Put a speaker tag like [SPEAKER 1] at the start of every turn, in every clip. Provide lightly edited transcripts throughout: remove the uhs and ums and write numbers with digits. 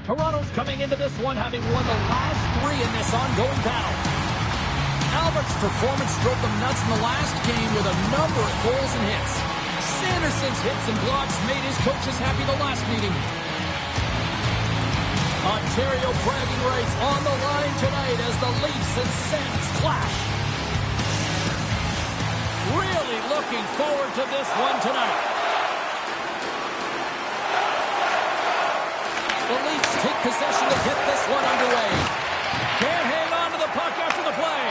[SPEAKER 1] Toronto's coming into this one having won the last 3 in this ongoing battle. Albert's performance drove them nuts in the last game with a number of goals and hits. Sanderson's hits and blocks made his coaches happy the last meeting. Ontario bragging rights on the line tonight as the Leafs and Sens clash. Really looking forward to this one tonight. The Leafs take possession to get this one underway. Can't hang on to the puck after the play.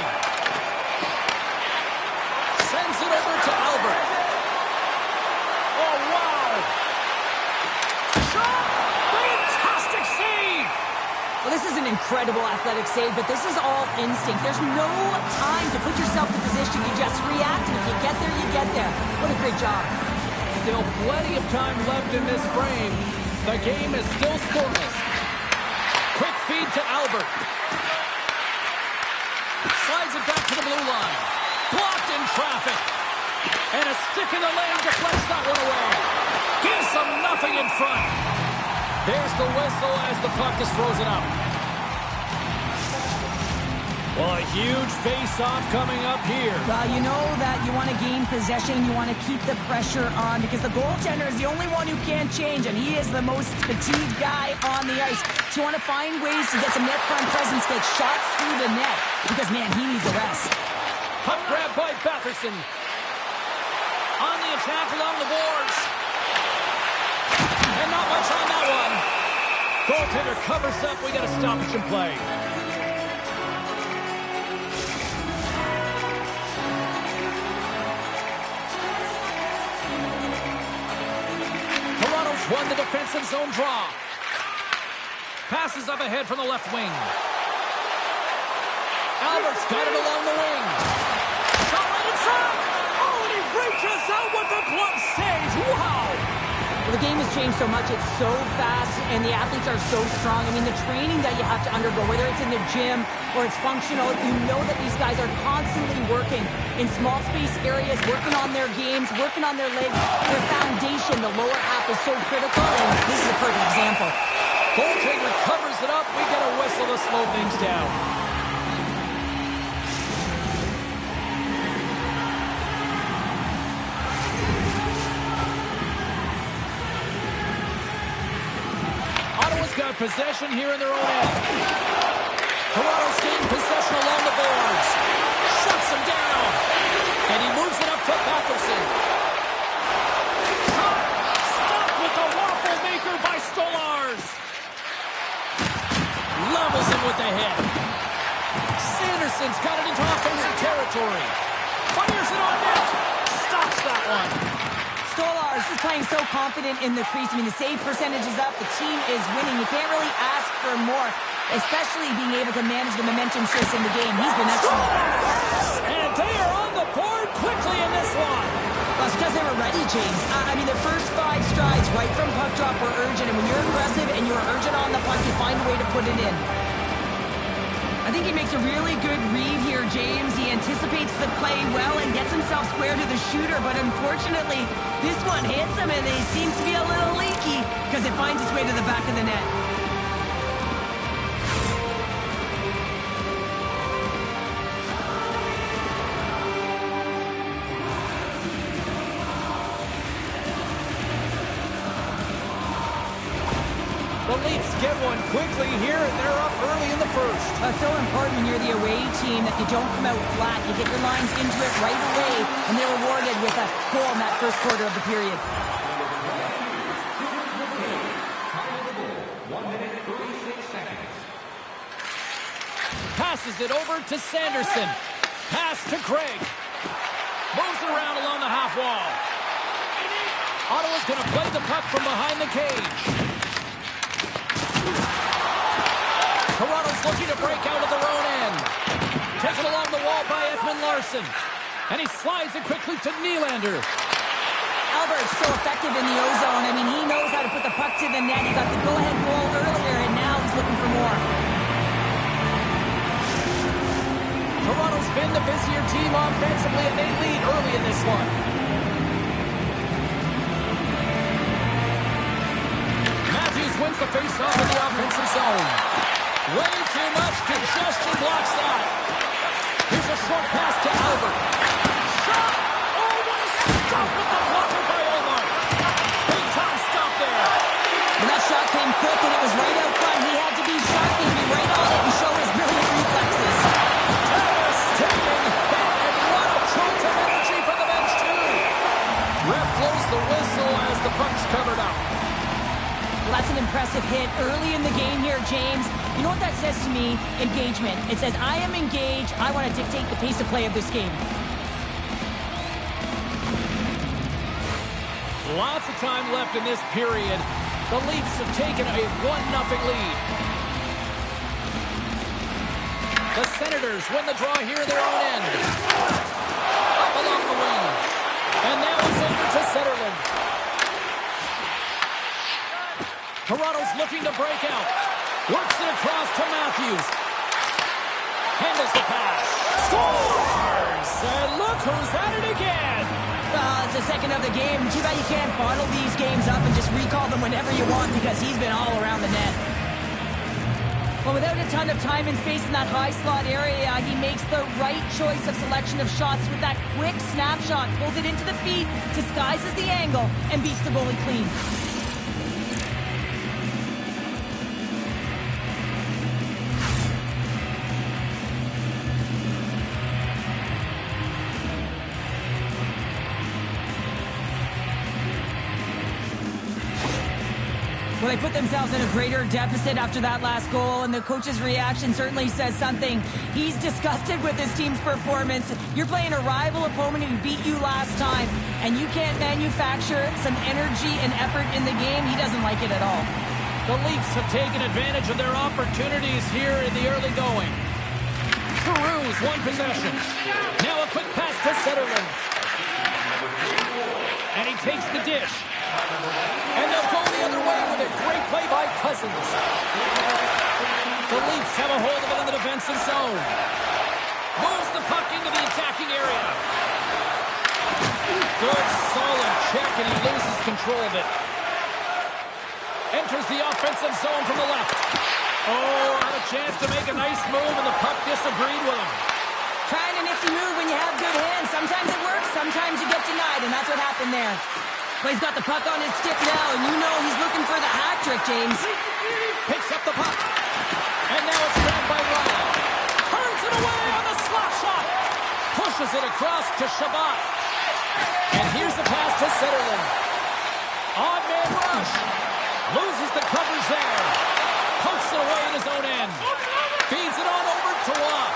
[SPEAKER 1] Sends it over to Albert. Oh, wow. Shot! Fantastic save!
[SPEAKER 2] Well, this is an incredible athletic save, but this is all instinct. There's no time to put yourself in position. You just react, and if you get there, you get there. What a great job.
[SPEAKER 1] Still plenty of time left in this frame. The game is still scoreless. Quick feed to Albert. Slides it back to the blue line. Blocked in traffic. And a stick in the lane deflects that one away. Gives them nothing in front. There's the whistle as the puck is frozen up. Well, a huge face-off coming up here.
[SPEAKER 2] Well, you know that you want to gain possession. You want to keep the pressure on because the goaltender is the only one who can't change, and he is the most fatigued guy on the ice. So you want to find ways to get some net front presence, get shots through the net because, man, he needs a rest.
[SPEAKER 1] Puck grab by Batherson. On the attack along the boards. And not much on that one. Goaltender covers up. We got a stoppage in play. Toronto's won the defensive zone draw. Passes up ahead from the left wing. Albert's got it along the wing. Shot right in front. Oh, and he reaches out with the glove save. Wow.
[SPEAKER 2] Well, the game has changed so much. It's so fast, and the athletes are so strong. I mean, the training that you have to undergo, whether it's in the gym or it's functional, you know that these guys are constantly working in small space areas, working on their games, working on their legs. Their foundation, the lower half, is so critical, and this is a perfect example.
[SPEAKER 1] Goaltender covers it up. We get a whistle to slow things down. Got possession here in their own end. Toronto's gained possession along the boards. Shuts him down. And he moves it up to Batherson. Stopped with the waffle maker by Stolars. Levels him with the hit. Sanderson's got it into offensive territory. Fires it on net. Stops that one.
[SPEAKER 2] Stolars is playing so confident in the crease. I mean, the save percentage is up. The team is winning. You can't really ask for more, especially being able to manage the momentum shifts in the game. He's been excellent.
[SPEAKER 1] And they are on the board quickly in this one.
[SPEAKER 2] Well, it's because they were ready, James. I mean, the first 5 strides right from puck drop were urgent, and when you're aggressive and you're urgent on the puck, you find a way to put it in. I think he makes a really good read here, James. He anticipates the play well and gets himself square to the shooter, but unfortunately, this one hits him and he seems to be a little leaky because it finds its way to the back of the net.
[SPEAKER 1] The Leafs get one quickly here, and they're up early in the first.
[SPEAKER 2] It's so important when you're the away team that you don't come out flat. You get your lines into it right away, and they're rewarded with a goal in that first quarter of the period.
[SPEAKER 3] 1 minute, 36 seconds.
[SPEAKER 1] Passes it over to Sanderson. Pass to Craig. Moves it around along the half wall. Ottawa's going to play the puck from behind the cage. Toronto's looking to break out of their own end. Taken along the wall by Edmund Larson. And he slides it quickly to Nylander.
[SPEAKER 2] Albert's so effective in the O-zone. I mean, he knows how to put the puck to the net. He got the go-ahead goal earlier, and now he's looking for more.
[SPEAKER 1] Toronto's been the busier team offensively, and they lead early in this one. Matthews wins wins the face-off in the offensive zone. Way too much congestion blocks that. Here's a short pass to Albert. Shot! Oh, what a stop with the blocker by Omar. Big time stop there.
[SPEAKER 2] And that shot came quick, and it was right out front. He had to be sharp and be right on it and show his brilliant reflexes.
[SPEAKER 1] Devastating hit, and what a jolt of energy from the bench, too. Ref blows the whistle as the puck's covered up.
[SPEAKER 2] Well, that's an impressive hit early in the game here, James. You know what that says to me? Engagement. It says, I am engaged. I want to dictate the pace of play of this game.
[SPEAKER 1] Lots of time left in this period. The Leafs have taken a 1-0 lead. The Senators win the draw here in their own end. Up along the wing. And now it's over to Zetterlund. Toronto's looking to break out. Works it across to Matthews. Handles the pass. Scores! And look who's at it again.
[SPEAKER 2] It's the second of the game. Too bad you can't bottle these games up and just recall them whenever you want because he's been all around the net. Well, without a ton of time and space in that high slot area, he makes the right choice of selection of shots with that quick snapshot. Pulls it into the feet, disguises the angle, and beats the goalie clean. Well, they put themselves in a greater deficit after that last goal, and the coach's reaction certainly says something. He's disgusted with his team's performance. You're playing a rival opponent who beat you last time, and you can't manufacture some energy and effort in the game. He doesn't like it at all.
[SPEAKER 1] The Leafs have taken advantage of their opportunities here in the early going. Peru's one possession. Now a quick pass to Zetterlund. And he takes the dish. And they'll go the other way with a great play by Cousins. The Leafs have a hold of it in the defensive zone. Moves the puck into the attacking area. Good, solid check, and he loses control of it. Enters the offensive zone from the left. Oh, had a chance to make a nice move, and the puck disagreed with him.
[SPEAKER 2] Trying a nifty move when you have good hands. Sometimes it works, sometimes you get denied, and that's what happened there. But he's got the puck on his stick now, and you know he's looking for the hat trick, James.
[SPEAKER 1] Picks up the puck. And now it's grabbed by Ryan. Turns it away on the slap shot. Pushes it across to Shabbat. And here's the pass to Zetterlund. Odd man rush. Loses the coverage there. Pokes it away in his own end. Feeds it on over to Watt.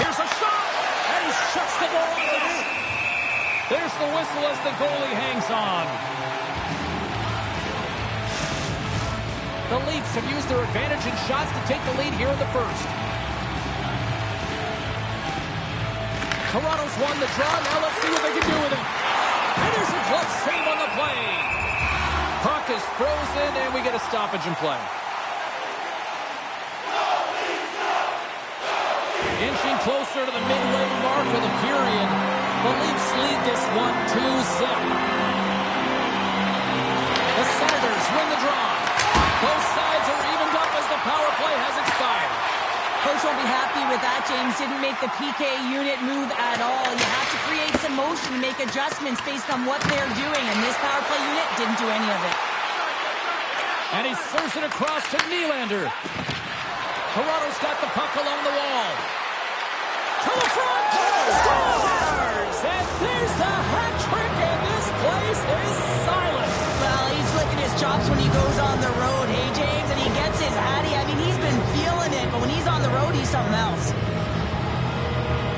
[SPEAKER 1] Here's a shot. And he shuts the ball off. There's the whistle as the goalie hangs on. The Leafs have used their advantage in shots to take the lead here in the first. Toronto's won the draw. Now let's see what they can do with it. And there's a glove save on the play. Puck is frozen, and we get a stoppage in play. Inching closer to the midway mark of the period. The Leafs lead this one 2-0. The Senators win the draw. Both sides are evened up as the power play has expired.
[SPEAKER 2] Coach won't be happy with that, James. Didn't make the PK unit move at all. You have to create some motion, make adjustments based on what they're doing, and this power play unit didn't do any of it.
[SPEAKER 1] And he serves it across to Nylander. Toronto's got the puck along the wall. To the front! Scores! And there's the hat trick, and this place is silent.
[SPEAKER 2] Well, he's licking his chops when he goes on the road, hey, James, and he gets his hattie. I mean, he's been feeling it, but when he's on the road, he's something else.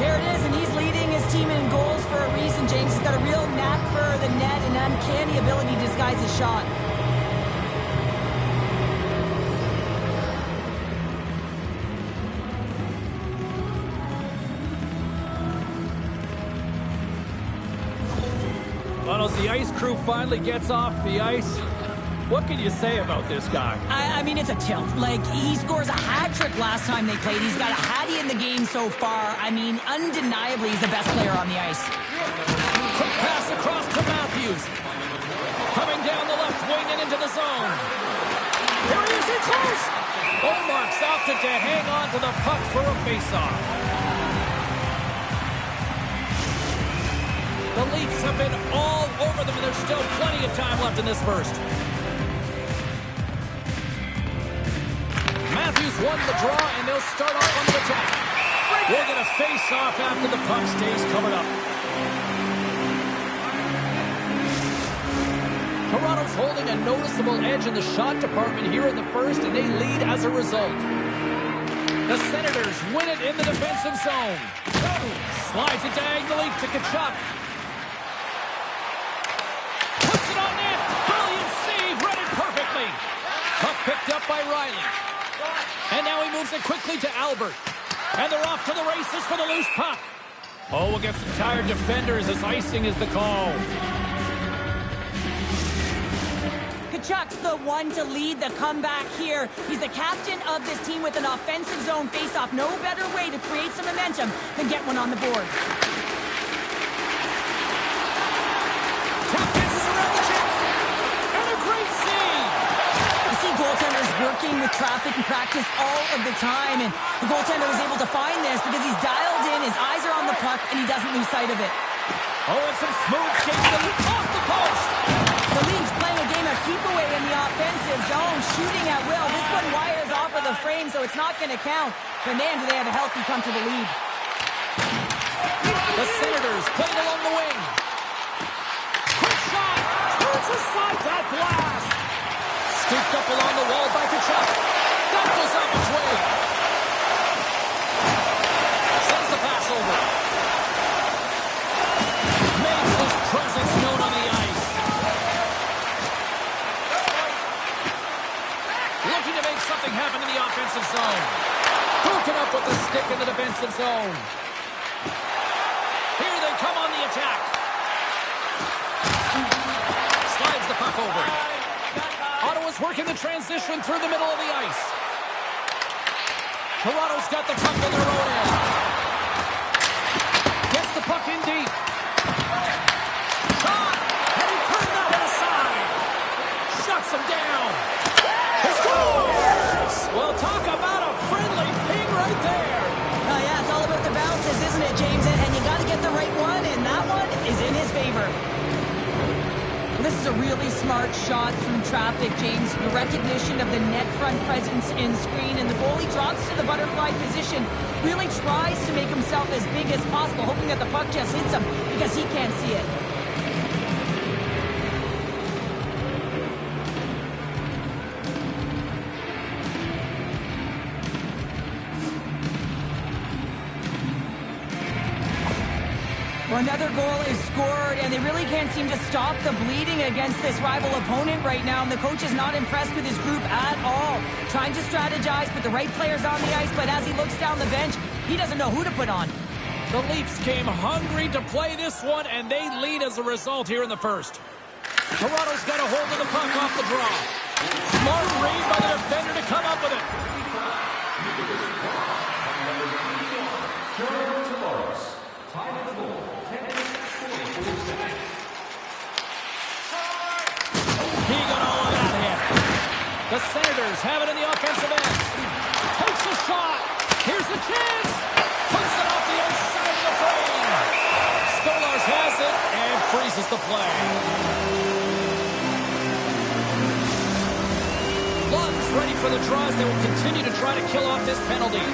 [SPEAKER 2] There it is, and he's leading his team in goals for a reason, James. He's got a real knack for the net and uncanny ability to disguise his shot.
[SPEAKER 1] Well, as the ice crew finally gets off the ice, what can you say about this guy?
[SPEAKER 2] I mean, it's a tilt. Like, he scores a hat trick last time they played. He's got a hattie in the game so far. I mean, undeniably, he's the best player on the ice.
[SPEAKER 1] Quick pass across to Matthews. Coming down the left wing and into the zone. Too close! Omarks opted to hang on to the puck for a face-off. The Leafs have been all over them, and there's still plenty of time left in this first. Matthews won the draw, and they'll start off on the attack. We're going to face off after the puck stays covered up. Toronto's holding a noticeable edge in the shot department here in the first, and they lead as a result. The Senators win it in the defensive zone. Slides it diagonally to Tkachuk. Puts it on net. Brilliant save, read it perfectly. Puck picked up by Riley. And now he moves it quickly to Albert. And they're off to the races for the loose puck. Oh, we'll get some tired defenders as icing is the call.
[SPEAKER 2] Tkachuk's the one to lead the comeback here. He's the captain of this team with an offensive zone faceoff. No better way to create some momentum than get one on the board.
[SPEAKER 1] Tap dances around the check. And a great save.
[SPEAKER 2] You see goaltenders working with traffic in practice all of the time, and the goaltender was able to find this because he's dialed in, his eyes are on the puck, and he doesn't lose sight of it.
[SPEAKER 1] Oh, and some smooth skating off the post.
[SPEAKER 2] The Leafs playing a game of keep away in the offensive zone, shooting at will. This one wires off of the frame, so it's not going to count. But man, do they have a healthy come to the lead.
[SPEAKER 1] The Senators playing along the wing. Quick shot. Turns aside that blast. Scooped up along the wall by Tkachuk. That goes up its way. Sends the pass over. Makes his presence known on the ice. Looking to make something happen in the offensive zone. Hooking up with the stick in the defensive zone. Here they come on the attack. Slides the puck over. Ottawa's working the transition through the middle of the ice. Toronto's got the puck in their own end. Gets the puck in deep. Shot! And he turned that one aside. Shuts him down. He scores! Well, talk about a friendly ping right there.
[SPEAKER 2] Oh, yeah, it's all about the bounces, isn't it, James? And you got to get the right one, and that one is in his favor. This is a really smart shot through traffic, James. The recognition of the net front presence in screen, and the goalie drops to the butterfly position, really tries to make himself as big as possible, hoping that the puck just hits him because he can't see it. Another goal is scored, and they really can't seem to stop the bleeding against this rival opponent right now, and the coach is not impressed with his group at all. Trying to strategize, put the right players on the ice, but as he looks down the bench, he doesn't know who to put on.
[SPEAKER 1] The Leafs came hungry to play this one, and they lead as a result here in the first. Toronto's got a hold of the puck off the draw. Smart read by the defender to come up with it. He got all of that hit. The Senators have it in the offensive end. Takes a shot. Here's the chance. Puts it off the outside of the frame. Stolarz has it and freezes the play. Lund's ready for the draws. They will continue to try to kill off this penalty.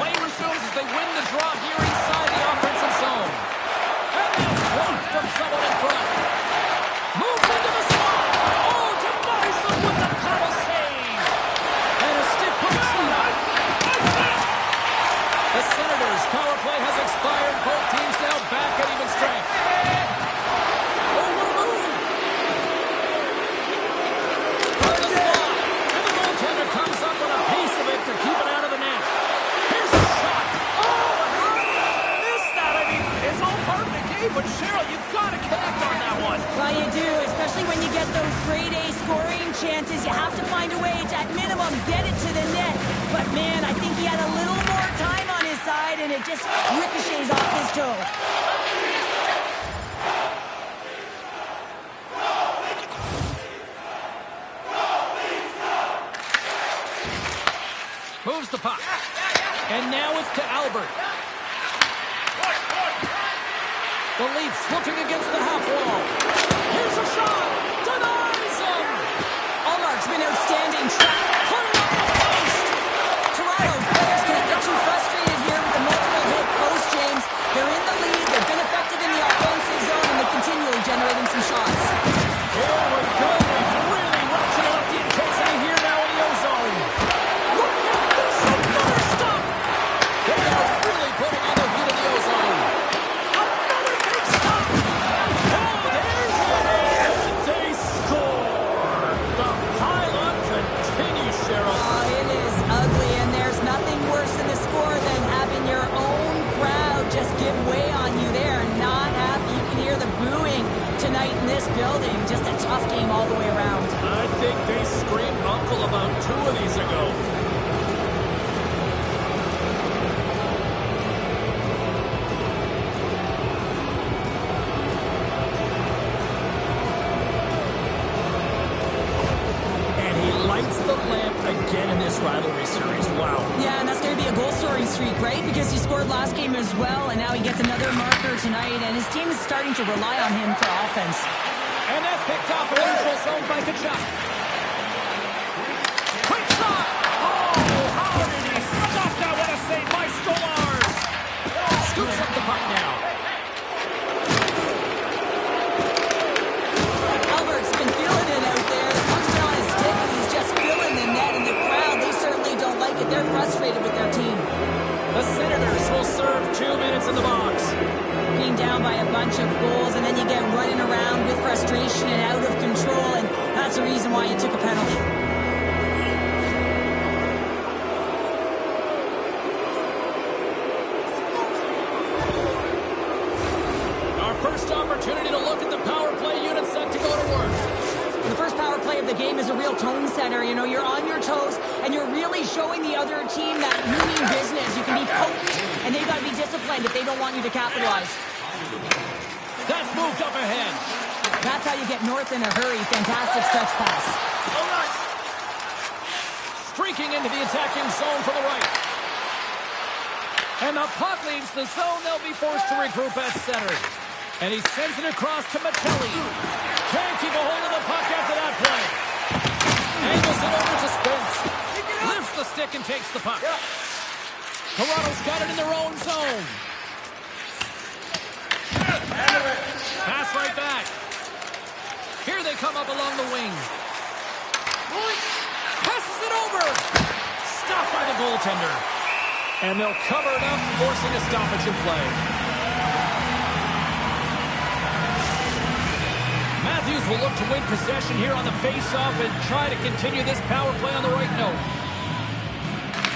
[SPEAKER 1] Play resumes as they win the draw here inside the offensive zone. And that's blocked from someone in front. Moves into the slot. Oh, denies them with the power save. And a stick hooks it up. The Senators' power play has expired. Both teams now back at even strength. Overmove. From the slot. And the goaltender comes up with a piece of it to keep it out of the net. Here's a shot. Oh, how did he miss that? I mean, it's all part of the game, but Cheryl, you've got to connect on that one.
[SPEAKER 2] Well, you do, especially when you get those grade A scoring chances. You have to find a way to, at minimum, get it to the net. But, man, I think he had a little more time on his side, and it just ricochets off his toe.
[SPEAKER 1] And now it's to Albert. The Leafs looking against the half wall. Here's a shot. Denies him.
[SPEAKER 2] Allmark's been outstanding. Put it on the post. Toronto's players can't get too frustrated here with the multiple hit post, James. They're in the lead. They've been effective in the offensive zone, and they're continually generating some shots.
[SPEAKER 1] Here we go. They've really ratcheted up the intensity here now in the ozone. Look at this. Another stop. They are really putting on the heat of the ozone. Another big stop. Oh, there's it. They score. The pylon continues, Cheryl.
[SPEAKER 2] Oh, it is ugly, and there's nothing worse in the score than having your own crowd just give way on you. They are not happy. You can hear the booing tonight in this building. Just a tough game all the way around.
[SPEAKER 1] I think they screamed uncle about 2 of these ago. And he lights the lamp again in this rivalry series. Wow.
[SPEAKER 2] Yeah, and that's going to be a goal-scoring streak, right? Because he scored last game as well, and now he gets another marker tonight, and his team is starting to rely on him for offense.
[SPEAKER 1] And that's picked off in the neutral zone by Kachuk. Quick shot! Oh, how did he stop that? What a save by Stolarz! Scoops up the puck now.
[SPEAKER 2] Albert's been feeling it out there. The puck's been on his stick, and he's just filling the net, and the crowd, they certainly don't like it. They're frustrated with their team.
[SPEAKER 1] The Senators will serve 2 minutes in the box.
[SPEAKER 2] Being down by a bunch of goals, and then you get running around with frustration and out of control, and that's the reason why you took a penalty.
[SPEAKER 1] Our first opportunity to look at the power play unit set to go to work.
[SPEAKER 2] The first power play of the game is a real tone setter. You know, you're on your toes, and you're really showing the other team that you mean business. You can be potent, and they've got to be disciplined if they don't want you to capitalize.
[SPEAKER 1] That's moved up ahead.
[SPEAKER 2] That's how you get north in a hurry. Fantastic stretch pass.
[SPEAKER 1] Streaking into the attacking zone for the right. And the puck leaves the zone. They'll be forced to regroup at center. And he sends it across to Matelli. Can't keep a hold of the puck after that play. Angles it over to Spence. Lifts the stick and takes the puck. Toronto's got it in their own zone. Pass right back. Here they come up along the wing. Passes it over. Stopped by the goaltender. And they'll cover it up, forcing a stoppage in play. Matthews will look to win possession here on the face-off and try to continue this power play on the right note.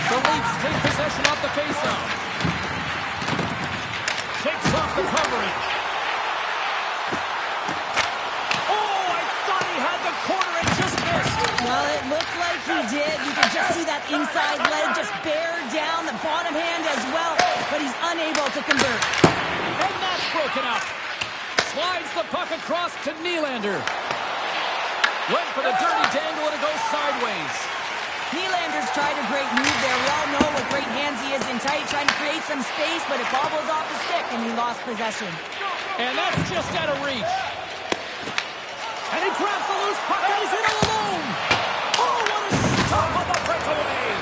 [SPEAKER 1] The Leafs take possession off the face-off. Takes off the coverage. Oh, I thought he had the corner and just missed.
[SPEAKER 2] Well, it looked like he did. You could just see that inside leg just bear down the bottom hand as well, but he's unable to convert.
[SPEAKER 1] And that's broken up. Slides the puck across to Nylander. Went for the dirty dangle and it goes sideways.
[SPEAKER 2] Nylander's tried a great move there. We all know what great hands he is in tight, trying to create some space, but it bobbles off the stick and he lost possession.
[SPEAKER 1] And that's just out of reach. And he grabs the loose puck and he's in all alone. Oh, what a stop on the breakaway.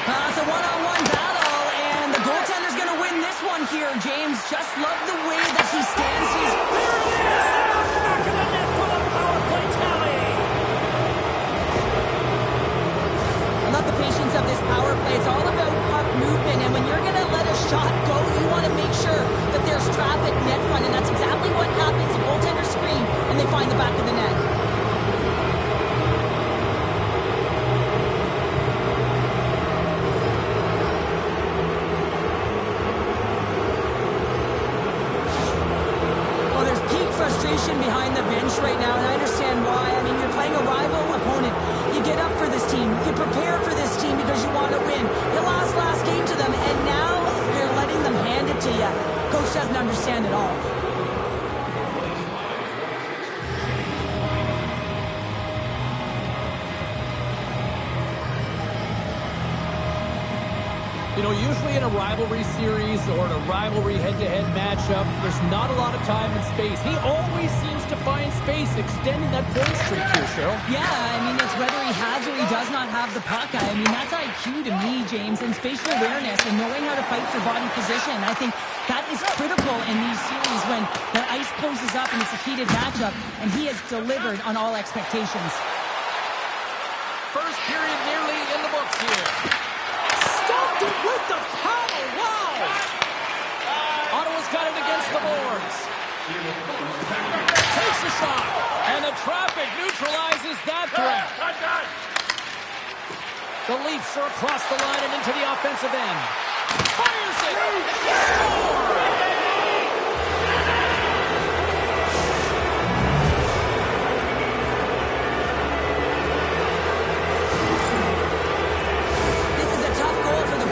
[SPEAKER 2] It's a one-on-one battle, and the goaltender's going to win this one here, James. Just love the way that he stands.
[SPEAKER 1] There it is! In the back of the net for the power play tally.
[SPEAKER 2] I love the patience of this power play. It's all about puck movement, and when you're going to let a shot go, you want to make sure that there's traffic net front, and that's exactly what happens. The goaltender screen, and they find the back of the net. Frustration behind the bench right now, and I understand why. I mean, you're playing a rival opponent. You get up for this team. You prepare for this team because you want to win. You lost last game to them, and now you're letting them hand it to you. Coach doesn't understand at all.
[SPEAKER 1] The You know, usually in a rivalry series or in a rivalry head-to-head matchup, there's not a lot of time and space. He always seems to find space, extending that point streak here, Cheryl.
[SPEAKER 2] Yeah, I mean, it's whether he has or he does not have the puck. I mean, that's IQ to me, James, and spatial awareness and knowing how to fight for body position. I think that is critical in these series when the ice closes up and it's a heated matchup, and he has delivered on all expectations.
[SPEAKER 1] First period nearly in the books here. Stopped it with the power. Wow! Ottawa's got it against the boards. Takes a shot, and the traffic neutralizes that threat. The Leafs are across the line and into the offensive end. Fires it, and they score!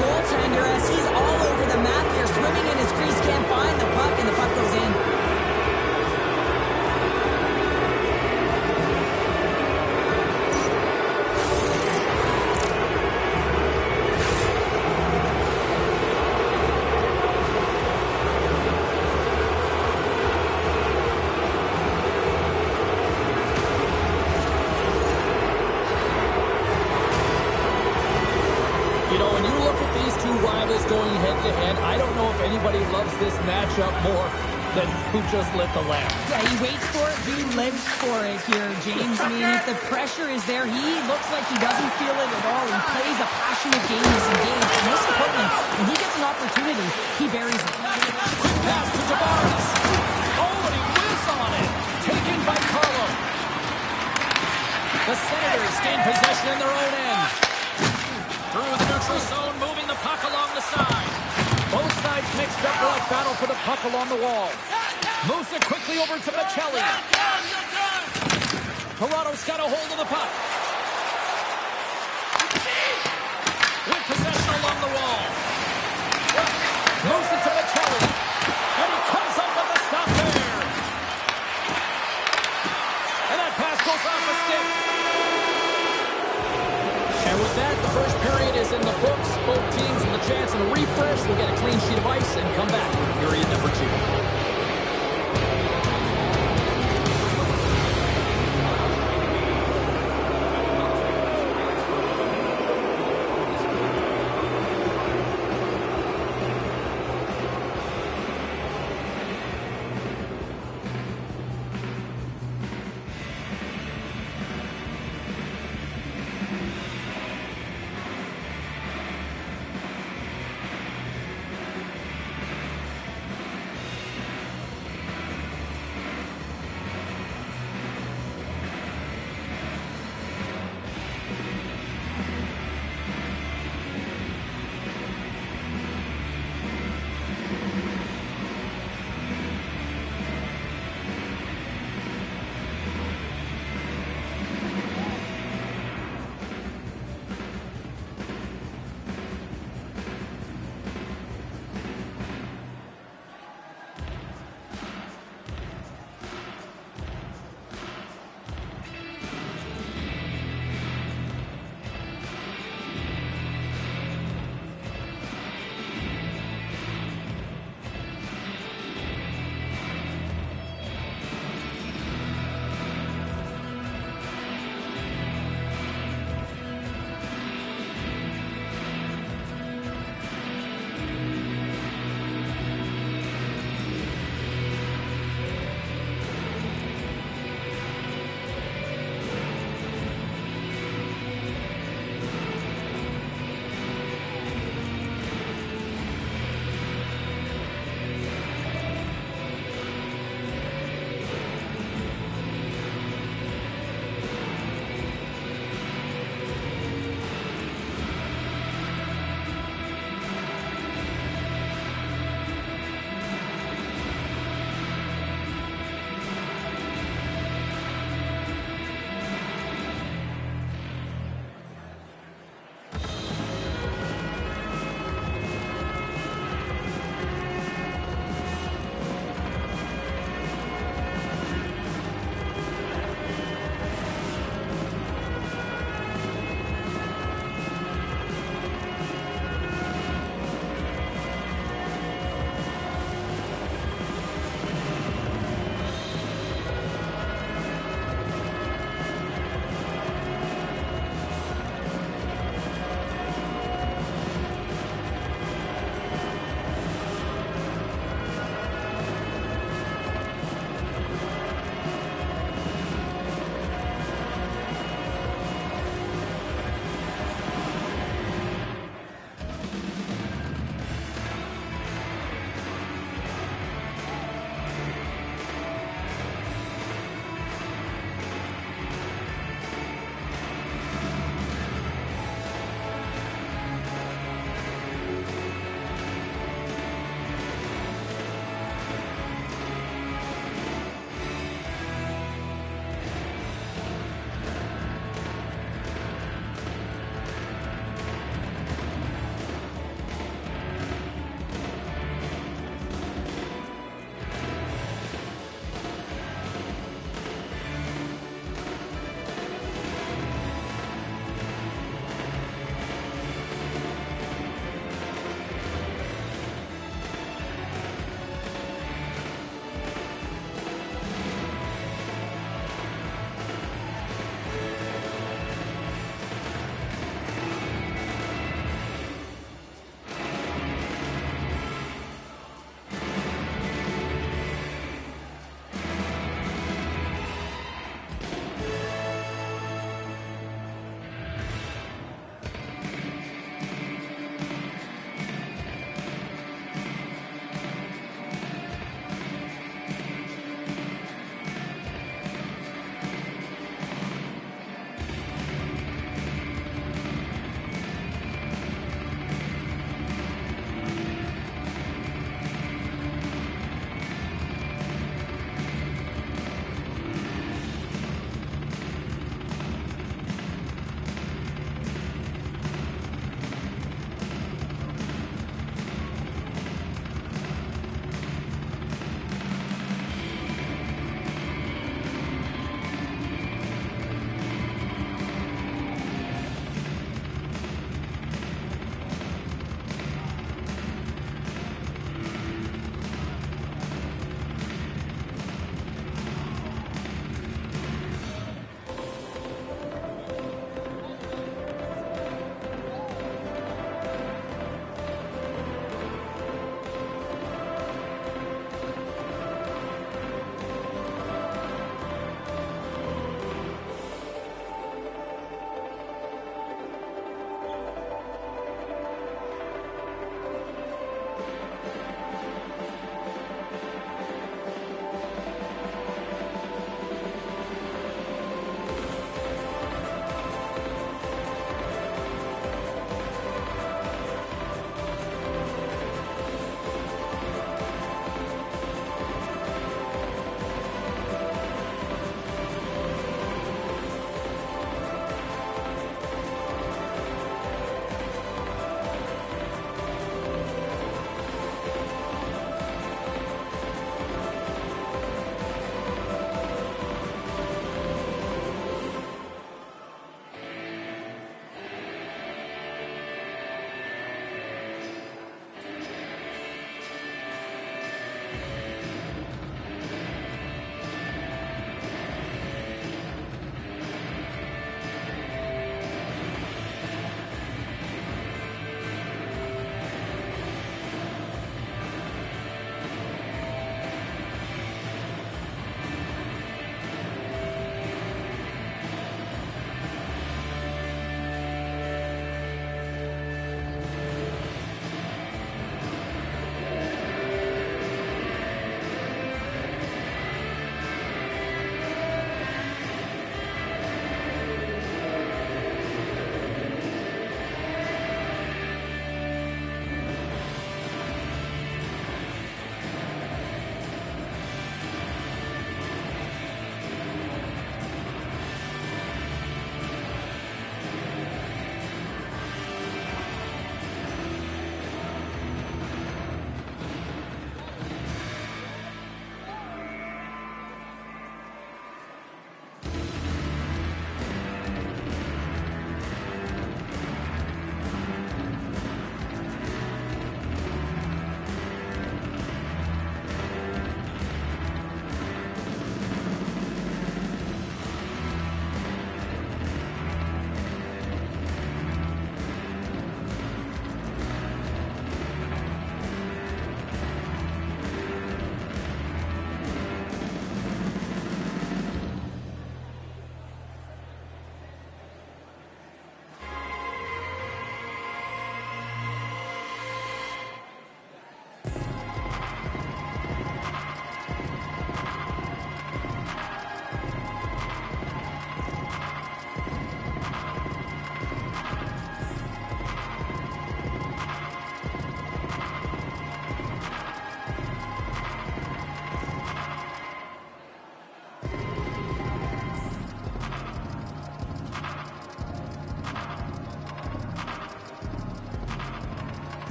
[SPEAKER 2] Goaltender as he's all over the map here, swimming in his crease, can't find the puck, and the puck goes in.
[SPEAKER 1] Going head-to-head. I don't know if anybody loves this matchup more than who just lit the lamp.
[SPEAKER 2] Yeah, he waits for it, he lives for it here, James. I mean, if the pressure is there, he looks like he doesn't feel it at all. He plays a passionate game, he's engaged. And most importantly, when he gets an opportunity, he buries it.
[SPEAKER 1] Quick pass to Tavares. Oh, and he whiffs on it. Taken by Carlo. The Senators gain possession in their own end. Through the neutral zone, moving the puck along the side. Both sides mixed up for a battle for the puck along the wall. Moves it quickly over to Michelli. Toronto's got a hold of the puck. With possession along the wall. Moves it to Michelli. And he comes up with the stop there. And that pass goes off the stick. And with that, the first period is in the books. Both teams with a chance and a refresh will get a clean sheet of ice and come back for period number 2.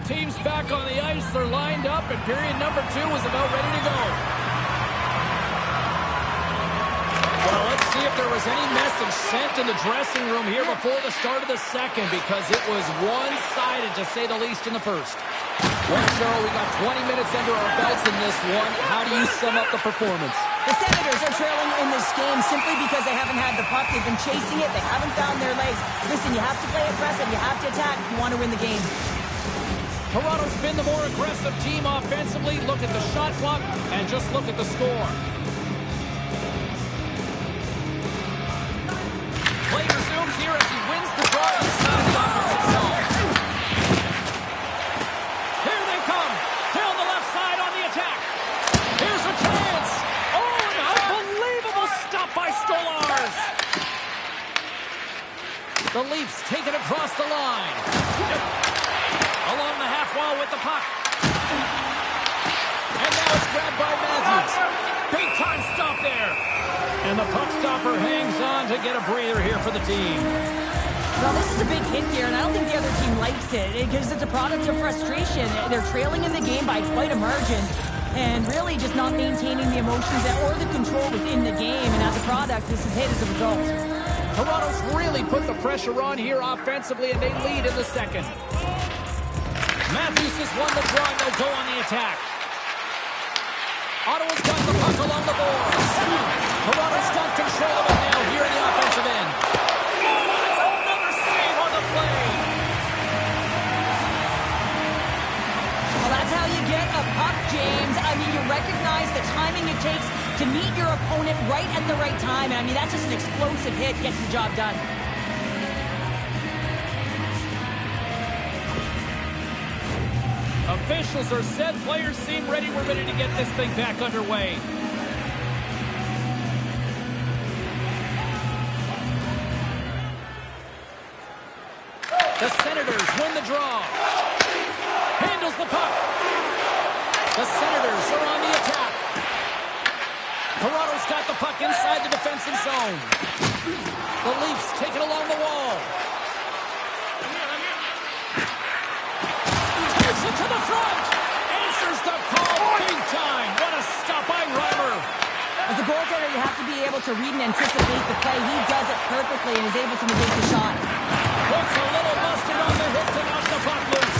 [SPEAKER 1] Both teams back on the ice. They're lined up, and period number 2 is about ready to go. Well, let's see if there was any message sent in the dressing room here before the start of the second, because it was one-sided, to say the least, in the first. Well, Cheryl, we got 20 minutes under our belts in this one. How do you sum up the performance?
[SPEAKER 2] The Senators are trailing in this game simply because they haven't had the puck. They've been chasing it. They haven't found their legs. Listen, you have to play aggressive. You have to attack if you want to win the game.
[SPEAKER 1] Toronto's been the more aggressive team offensively. Look at the shot clock and just look at the score. Play resumes here as he wins the draw inside the offensive zone. Here they come. Down the left side on the attack. Here's a chance. Oh, an unbelievable stop by Stolarz. The Leafs take it across the line. Along the half wall with the puck. And now it's grabbed by Matthews. Big time stop there. And the puck stopper hangs on to get a breather here for the team.
[SPEAKER 2] Well, this is a big hit here, and I don't think the other team likes it because it's a product of frustration. They're trailing in the game by quite a margin and really just not maintaining the emotions or the control within the game. And as a product, this is hit as a result.
[SPEAKER 1] Toronto's really put the pressure on here offensively, and they lead in the second. Matthews has won the draw, and they'll go on the attack. Ottawa's got the puck along the boards. Toronto's got control of it now here in the offensive end. Oh, and it's another save on the play.
[SPEAKER 2] Well, that's how you get a puck, James. I mean, you recognize the timing it takes to meet your opponent right at the right time. I mean, that's just an explosive hit, gets the job done.
[SPEAKER 1] Officials are set. Players seem ready. We're ready to get this thing back underway. The Senators win the draw. Handles the puck. The Senators are on the attack. Toronto's got the puck inside the defensive zone. The Leafs take it along the wall. Takes it to the front. Answers the call big time. What a stop by Reimer.
[SPEAKER 2] As a goaltender, you have to be able to read and anticipate the play. He does it perfectly and is able to negate the shot.
[SPEAKER 1] Puts a little mustard on the hit to knock the puck loose.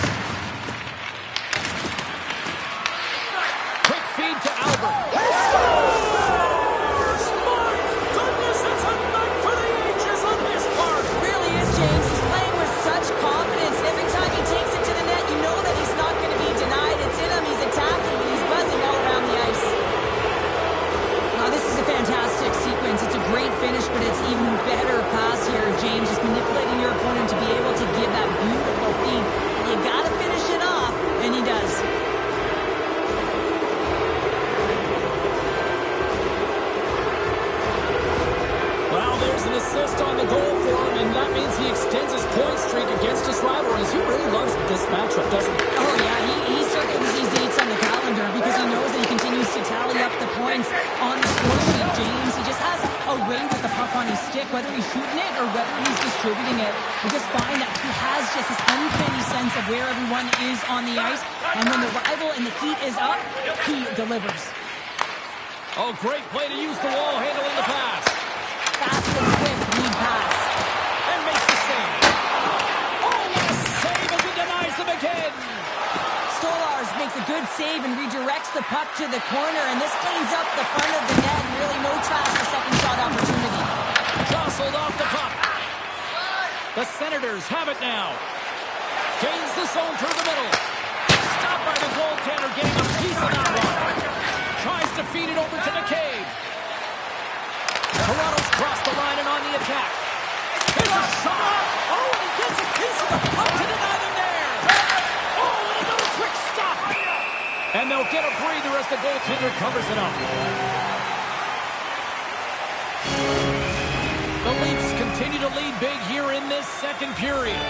[SPEAKER 1] Quick feed to Albert. He scores! My goodness, it's a night for the ages on his part.
[SPEAKER 2] Really is, James. He's playing with such confidence. Every time he takes it to the net, you know that he's not going to be denied. It's in him. He's attacking, and he's buzzing all around the ice. This is a fantastic sequence. It's a great finish, but it's even better pass here, James. Just manipulating your opponent to be able to give that beautiful feed. You got to finish it off, and he does.
[SPEAKER 1] Well, there's an assist on the goal for him, and that means he extends his point streak against his rivalries. He really loves this matchup, doesn't he?
[SPEAKER 2] Oh, yeah. He circles these dates on the calendar because he knows that he continues to tally up the points on the score sheet, James. He just has a way with the puck on his stick, whether he's shooting it or whether he's distributing it. You just find that he has just this uncanny sense of where everyone is on the ice, and when the rival and the heat is up, he delivers.
[SPEAKER 1] Oh, great play to use the wall, handling the pass.
[SPEAKER 2] Fast and quick lead pass.
[SPEAKER 1] And makes the save. Oh, what a save as he denies them again.
[SPEAKER 2] Stolarz makes a good save and redirects the puck to the corner, and this cleans up the front of the net, and really no chance for second shot opportunity.
[SPEAKER 1] Jostled off the puck. The Senators have it now. Gains the zone through the middle. Stopped by the goaltender, getting a piece of that one. Tries to feed it over to McCabe. Toronto's crossed the line and on the attack. Here's a shot. Oh, and he gets a piece of the puck to deny them there. Oh, and another quick stop. And they'll get a breather as the goaltender covers it up. The Leafs continue to lead big here in this second period.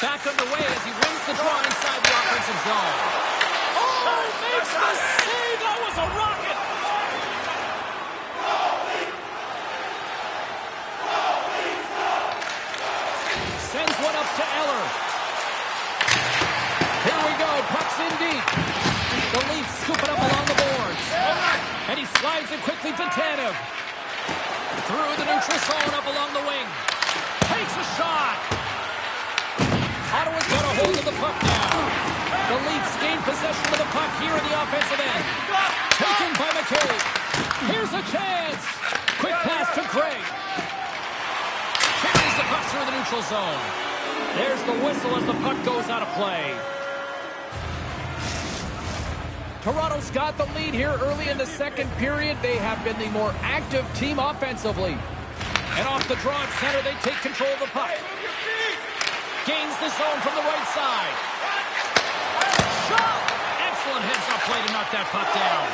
[SPEAKER 1] Back underway as he wins the draw inside the offensive zone. Oh, makes the save! That was a rocket! Sends one up to Eller. Here we go. Puck's in deep. The Leafs scoop it up along the boards. And he slides it quickly to Tanev. Through the neutral zone up along the wing. Takes a shot. Ottawa's got a hold of the puck now. The Leafs gain possession of the puck here in the offensive end. Taken by McKay. Here's a chance. Quick pass to Craig. Carries the puck through the neutral zone. There's the whistle as the puck goes out of play. Toronto's got the lead here early in the second period. They have been the more active team offensively. And off the draw at center, they take control of the puck. Gains the zone from the right side. Shot! Excellent heads-up play to knock that puck down.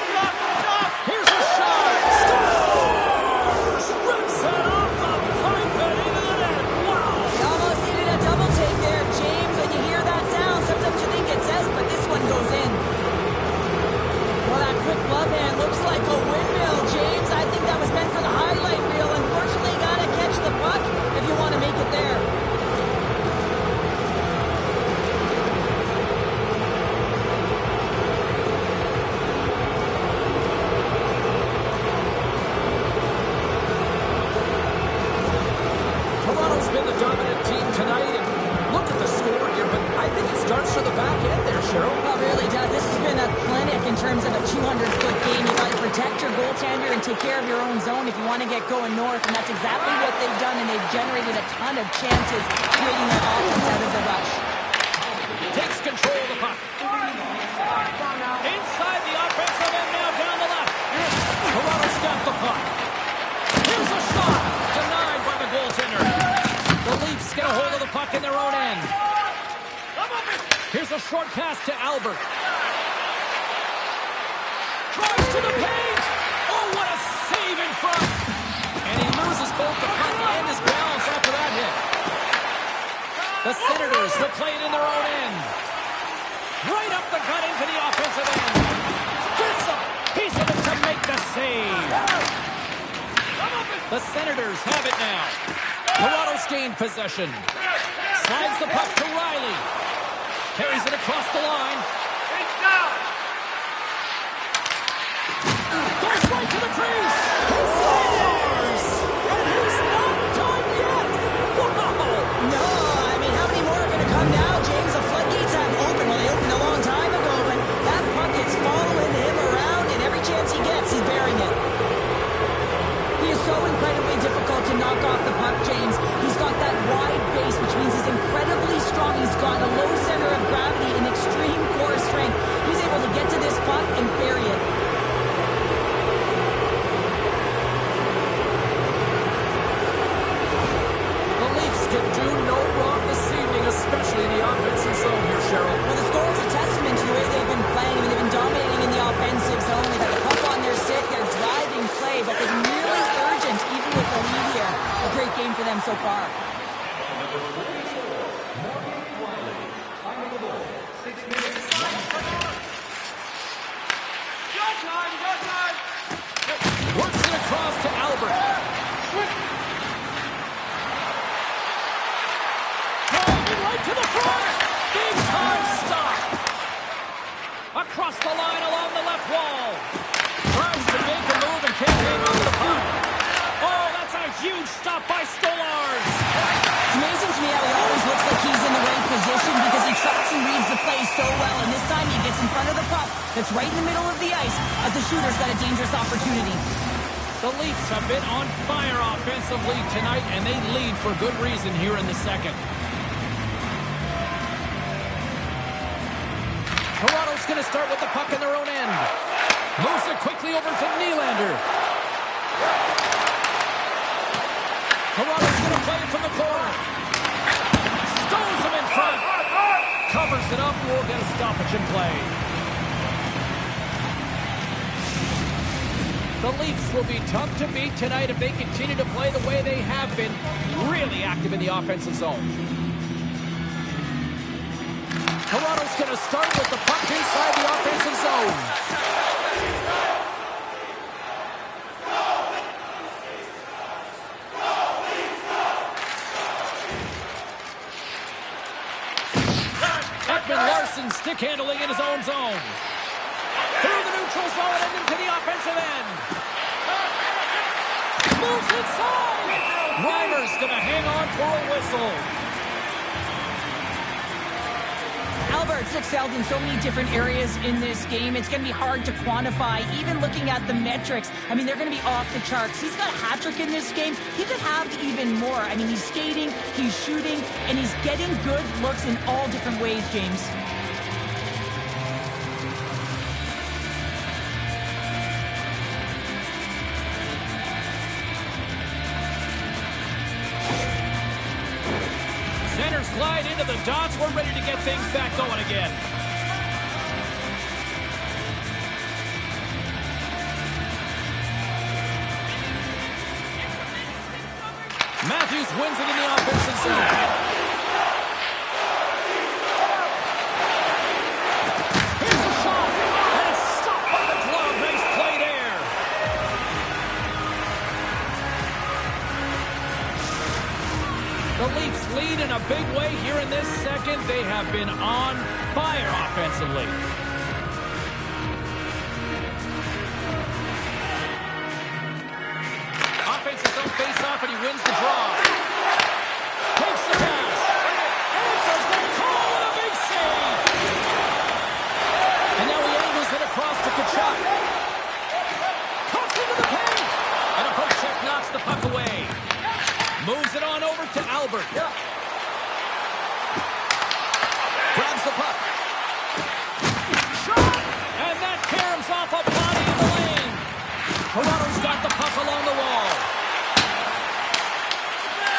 [SPEAKER 1] Here's a shot! Scores! Rips it off the pipe and into the net. Wow!
[SPEAKER 2] He almost needed a double take there, James. When you hear that sound, sometimes you think it's out, but this one goes in. Well, that quick glove hand looks like a windmill, James. I think that was meant for the highlight reel. Unfortunately, you gotta catch the puck if you want to make it there.
[SPEAKER 1] Toronto's been the dominant team tonight, and look at the score here, but I think it starts to the back end there, Cheryl.
[SPEAKER 2] Well, it really does. This has been a clinic in terms of a 200-foot game. You got to protect your goaltender and take care of your own zone if you want to get going north, and that's exactly what they've done, and they've generated a ton of chances creating that offense out of the rush.
[SPEAKER 1] Takes control of the puck. Inside the offensive end now, down the left. Toronto's got the puck. Here's a shot. Denied by the goaltender. The Leafs get a hold of the puck in their own end. Here's a short pass to Albert. Drives to the paint. Oh, what a save in front. And he loses both the puck and his balance after that hit. The Senators will play it in their own end. Right up the gut into the offensive end. Gets a piece of it to make the save. The Senators have it now. Toronto's gained possession. Slides the puck to Riley. Carries it across the line. Goes right to the crease. He scores! And he's not done yet. Wow!
[SPEAKER 2] No, I mean, how many more are going to come now, James? The floodgates have opened. Well, they opened a long time ago, but that puck is following him around, and every chance he gets, he's bearing it. He is so incredibly difficult to knock off the puck, James. He's got that wide base, which means he's incredibly strong. He's got a low center of gravity and extreme core strength. He's able to get to this puck and bury it.
[SPEAKER 1] The Leafs can do no wrong this evening, especially in the offensive zone here, Cheryl.
[SPEAKER 2] Well, the score is a testament to the way they've been playing. I mean, they've been dominating in the offensive zone. They've got the puck on their stick. They're driving play, but they've been really urgent, even with the lead here. A great game for them so far.
[SPEAKER 1] Works it across to Albert. Driving right to the front. Big time stop. Across the line along the left wall. Tries to make a move and can't hang on to the puck. Oh, that's a huge stop by Stolarz.
[SPEAKER 2] It's amazing to me how he always looks like he's in the right position because he tracks and reads the play so well. And this time he gets in front of the puck that's right in the middle of the ice as the shooter's got a dangerous opportunity.
[SPEAKER 1] The Leafs have been on fire offensively tonight, and they lead for good reason here in the second. Toronto's going to start with the puck in their own end. Moves it quickly over to Nylander. Toronto's going to play it from the corner. Stones him in front. Covers it up. We'll get a stoppage in play. The Leafs will be tough to beat tonight if they continue to play the way they have been, really active in the offensive zone. Toronto's going to start with the puck inside the offensive zone. Larson stick handling in his own zone. Through the neutral zone and into the offensive end. Moves inside. Reimer's going to hang on for a whistle.
[SPEAKER 2] Albert's excelled in so many different areas in this game. It's going to be hard to quantify, even looking at the metrics. I mean, they're going to be off the charts. He's got a hat trick in this game. He could have even more. I mean, he's skating, he's shooting, and he's getting good looks in all different ways, James.
[SPEAKER 1] Centers glide into the dots. We're ready to get things back going again. Matthews wins it in the offensive zone. Here's a shot. And it's stopped by the glove. Nice play there. The Leafs lead in a big way here in this second. They have been on fire offensively. Offensive zone face-off, and he wins the draw. Takes the pass. Answers the call with a big save. And now he angles it across to Kachuk. Cuts into the paint. And a poke check knocks the puck away. Moves it on over to Albert. Grabs the puck. Shot! And that caroms off a body in the lane. Toronto's got the puck along the wall.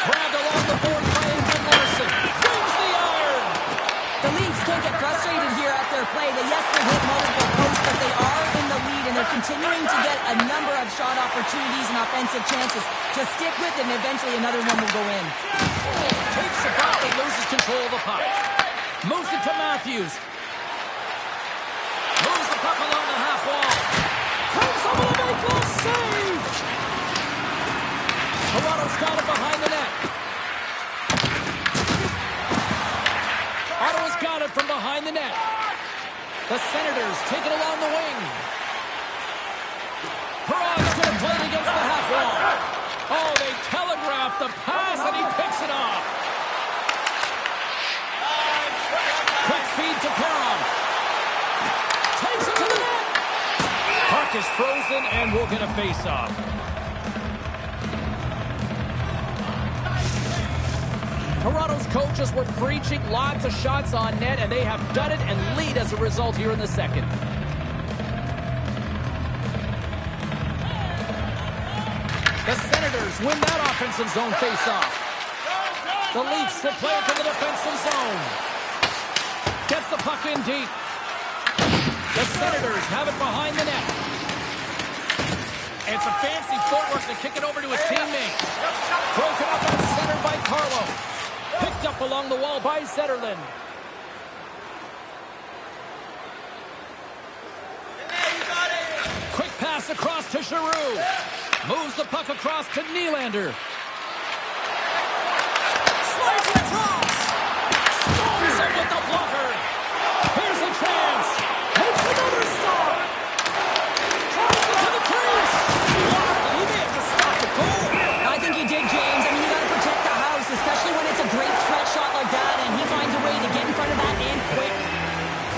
[SPEAKER 1] Grabbed along the board by Adrian Larson. Swings the iron.
[SPEAKER 2] The Leafs can't get frustrated here at their play. They hit multiple posts, but they are in the lead, and they're continuing to get a number of shot opportunities and offensive chances. Just stick with it, and eventually another one will go in.
[SPEAKER 1] Takes the ball, he loses control of the puck. Moves it to Matthews. Moves the puck along the half wall. Comes up with a big goal save. Toronto's got it behind the net. Ottawa's got it from behind the net. The Senators take it along the wing. Perron's going to play it against the half wall. Oh, they telegraphed the pass, and he picks it off. Quick feed to Perron. Takes it to the net. Puck is frozen, and we'll get a face-off. Toronto's coaches were preaching lots of shots on net, and they have done it and lead as a result here in the second. The Senators win that offensive zone face-off. The Leafs will play it to the defensive zone. Gets the puck in deep. The Senators have it behind the net. It's a fancy footwork to kick it over to his teammate. Broken up at center by Carlo. Picked up along the wall by Zetterlund. Quick pass across to Giroux. Moves the puck across to Nylander. Slides it across. Storms it with the blocker. Here's a chance. Makes another stop. Tries it to the crease. He may have just stopped the goal.
[SPEAKER 2] I think he did, James. I mean, you got to protect the house, especially when it's a great threat shot like that, and he finds a way to get in front of that and quick.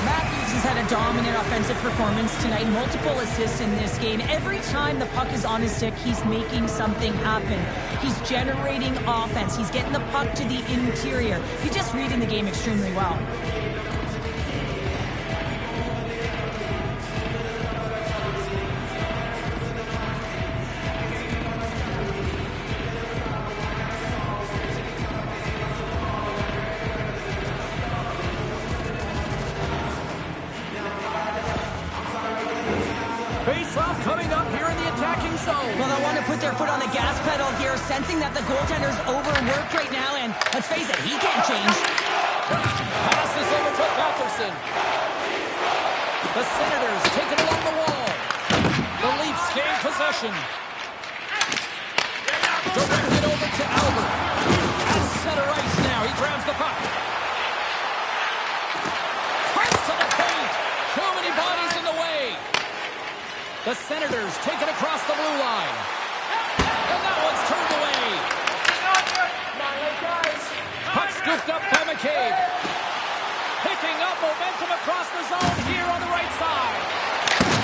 [SPEAKER 2] Matthews has had a dominant offensive performance tonight, multiple assists in this game. Every time the puck is on his stick, he's making something happen. He's generating offense. He's getting the puck to the interior. He's just reading the game extremely well.
[SPEAKER 1] Face-off coming up here in the attacking zone.
[SPEAKER 2] Well, they want to put their foot on the gas pedal here, sensing that the goaltender's overworked right now, and let's face it, he can't change.
[SPEAKER 1] Passes over to Batherson. The Senators take it along the wall. The Leafs gain possession. Directed over to Albert. At center ice now. He grabs the puck. The Senators take it across the blue line. And that one's turned away. Puck scooped up by McCabe. Picking up momentum across the zone here on the right side.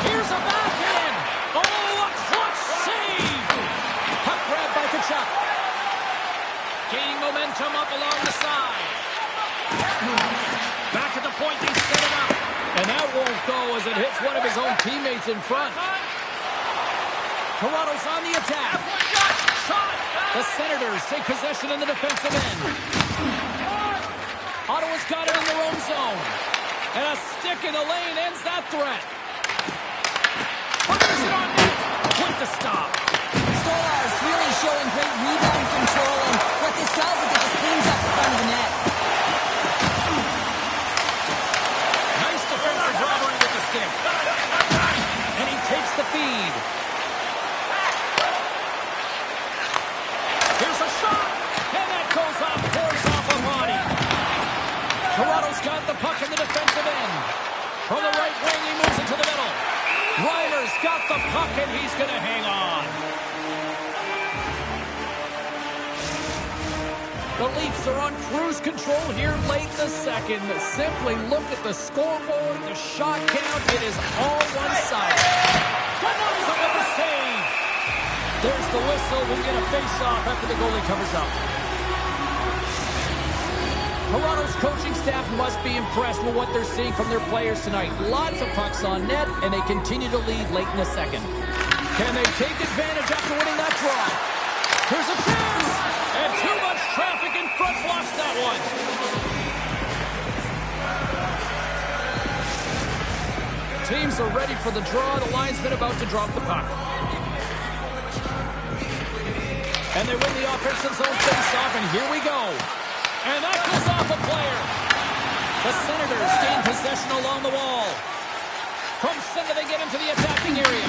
[SPEAKER 1] Here's a backhand. Oh, a clutch save. Puck grabbed by Tkachuk. Gaining momentum up along the side. Back at the point, they set it up. And that won't go as it hits one of his own teammates in front. Toronto's on the attack. Shot! The Senators take possession in the defensive end. Ottawa's got it in their own zone. And a stick in the lane ends that threat. Fires it on net. Point to stop.
[SPEAKER 2] Stolar's really showing great rebound control, and what this does is it just cleans up the front of the net.
[SPEAKER 1] Nice defensive robbery with the stick. And he takes the feed. Here's a shot. And that goes off, pours off a body. Toronto's got the puck in the defensive end. From the right wing, he moves it to the middle. Reimer's got the puck, and he's going to hang on. The Leafs are on cruise control here late in the second. Simply look at the scoreboard, the shot count. It is all one-sided. Denies him with the save. There's the whistle. We'll get a face-off after the goalie covers up. Toronto's coaching staff must be impressed with what they're seeing from their players tonight. Lots of pucks on net, and they continue to lead late in the second. Can they take advantage after winning that draw? Here's a chance! And too much traffic in front blocks that one. Teams are ready for the draw. The linesman about to drop the puck. And they win the offensive zone face-off, and here we go. And that goes off a player. The Senators gain possession along the wall. From center, they get into the attacking area.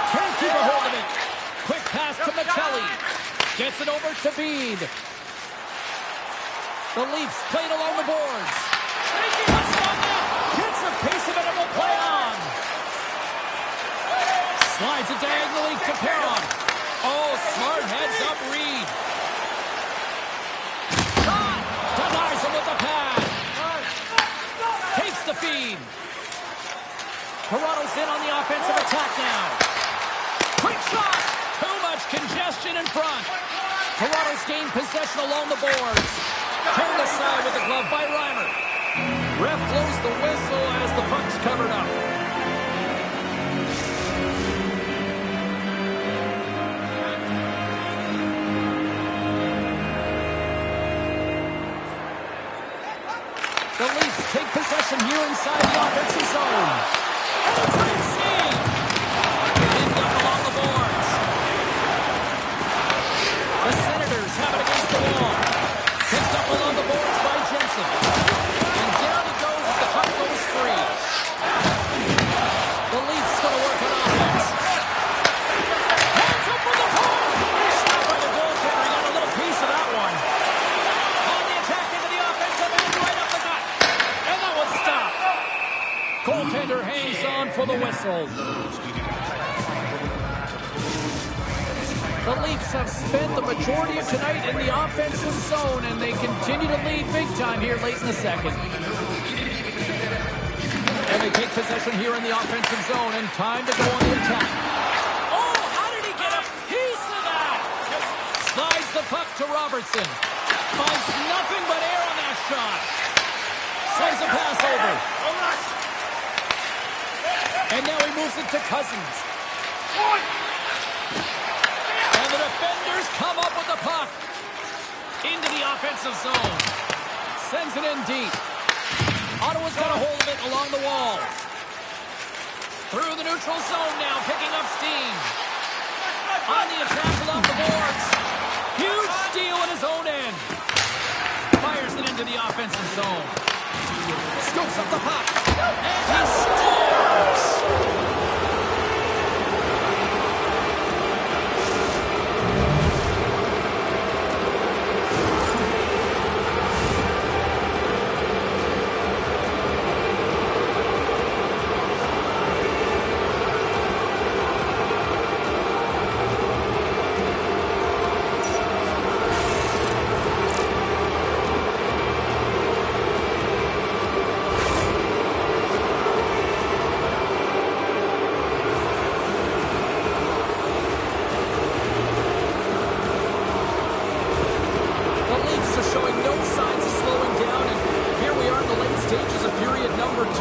[SPEAKER 1] Can't keep a hold of it. Quick pass to McKelly. Gets it over to Bede. The Leafs played along the boards. Puts it on net. Gets a piece of it and will play on. Slides it diagonally to Perron. Oh, smart heads up Reed. Denies him with the pad. Takes the feed. Toronto's in on the offensive attack now. Quick shot. Too much congestion in front. Toronto's gained possession along the boards. Turned aside with the glove by Reimer. Ref blows the whistle as the puck's covered up. The Leafs take possession here inside the offensive zone. And a great save. Pinned up along the boards. The Senators have it against the wall. Picked up along the boards by Jensen. And down he goes as the puck goes free. The Leafs going to work on offense. Hands up for the point. Stopped by the goaltender. He got a little piece of that one. On the attack into the offensive end, right up the gut. And that one's stopped. Goaltender hangs on for the whistle. The Leafs have spent the majority of tonight in the offensive zone, and they continue to lead big time here late in the second. And they take possession here in the offensive zone, and time to go on the attack. Oh, how did he get a piece of that? Slides the puck to Robertson. Finds nothing but air on that shot. Sends a pass over. And now he moves it to Cousins. And the defenders come up with the puck. Into the offensive zone. Sends it in deep. Ottawa's got a hold of it along the wall. Through the neutral zone now, picking up steam. On the attack along the boards. Huge steal in his own end. Fires it into the offensive zone. Scoops up the puck. And he scores!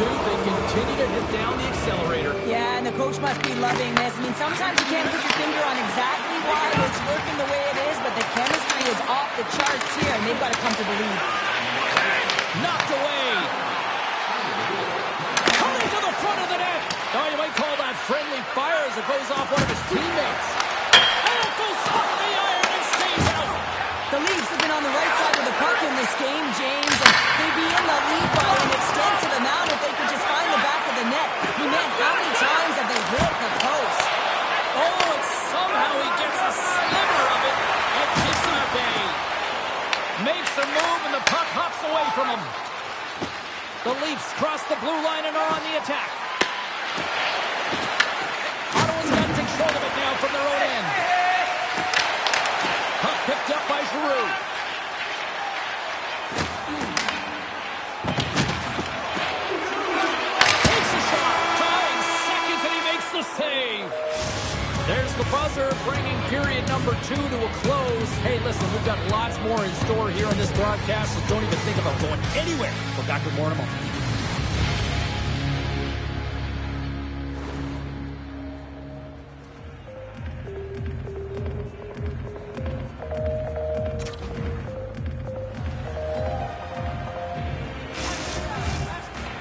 [SPEAKER 1] substitute. They continue to hit down the accelerator.
[SPEAKER 2] Yeah, and the coach must be loving this. I mean, sometimes you can't put your finger on exactly why it's working the way it is, but the chemistry is off the charts here, and they've got to come to the lead.
[SPEAKER 1] Knocked away. Coming to the front of the net. Oh, you might call that friendly fire as it goes off one of his teammates. And it goes off the iron and stays out.
[SPEAKER 2] The Leafs have been on the right side of the puck in this game, James, and they'd be in the lead by an extensive amount if they could just find the back of the net. I mean, man, how many times have they hit the post?
[SPEAKER 1] Oh, and somehow he gets a sliver of it and keeps him at bay. Makes a move and the puck hops away from him. The Leafs cross the blue line and are on the attack. Ottawa's got control of it now from their own end. Puck picked up by Giroux. Takes a shot. 5 seconds and he makes the save. There's the buzzer, bringing period number 2 to a close. Hey, listen, we've got lots more in store here on this broadcast, so don't even think about going anywhere. We're back with more in a moment.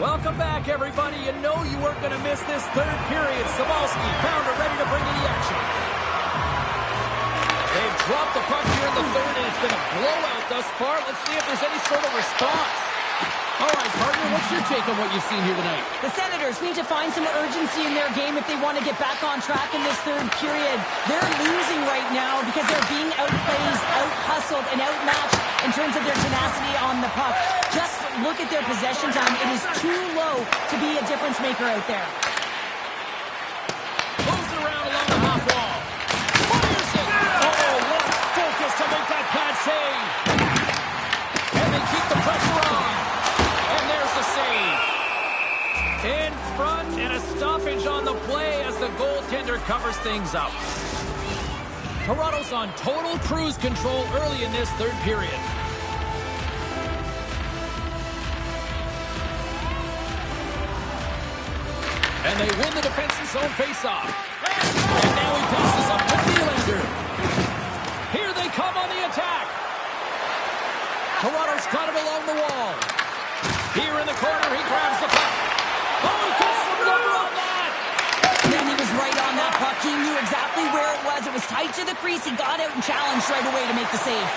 [SPEAKER 1] Welcome back, everybody. You know you weren't going to miss this third period. Sabalski, Pounder, ready to bring in the action. They've dropped the puck here in the third, and it's been a blowout thus far. Let's see if there's any sort of response. All right, partner, what's your take on what you've seen here tonight?
[SPEAKER 2] The Senators need to find some urgency in their game if they want to get back on track in this third period. They're losing right now because they're being outplayed, out-hustled, and outmatched in terms of their tenacity on the puck. Just look at their possession time. It is too low to be a difference maker out there.
[SPEAKER 1] Moves around along the half wall. Fires it. Oh, what focus to make that pad save. And they keep the pressure on. And there's the save. In front and a stoppage on the play as the goaltender covers things up. Toronto's on total cruise control early in this third period. And they win the defensive zone faceoff. And now he passes up to Nylander. Here they come on the attack. Toronto's got it along the wall. Here in the corner, he grabs the puck. Oh, he gets some number on that.
[SPEAKER 2] Man, he was right on that puck. He knew exactly where it was. It was tight to the crease. He got out and challenged right away to make the save.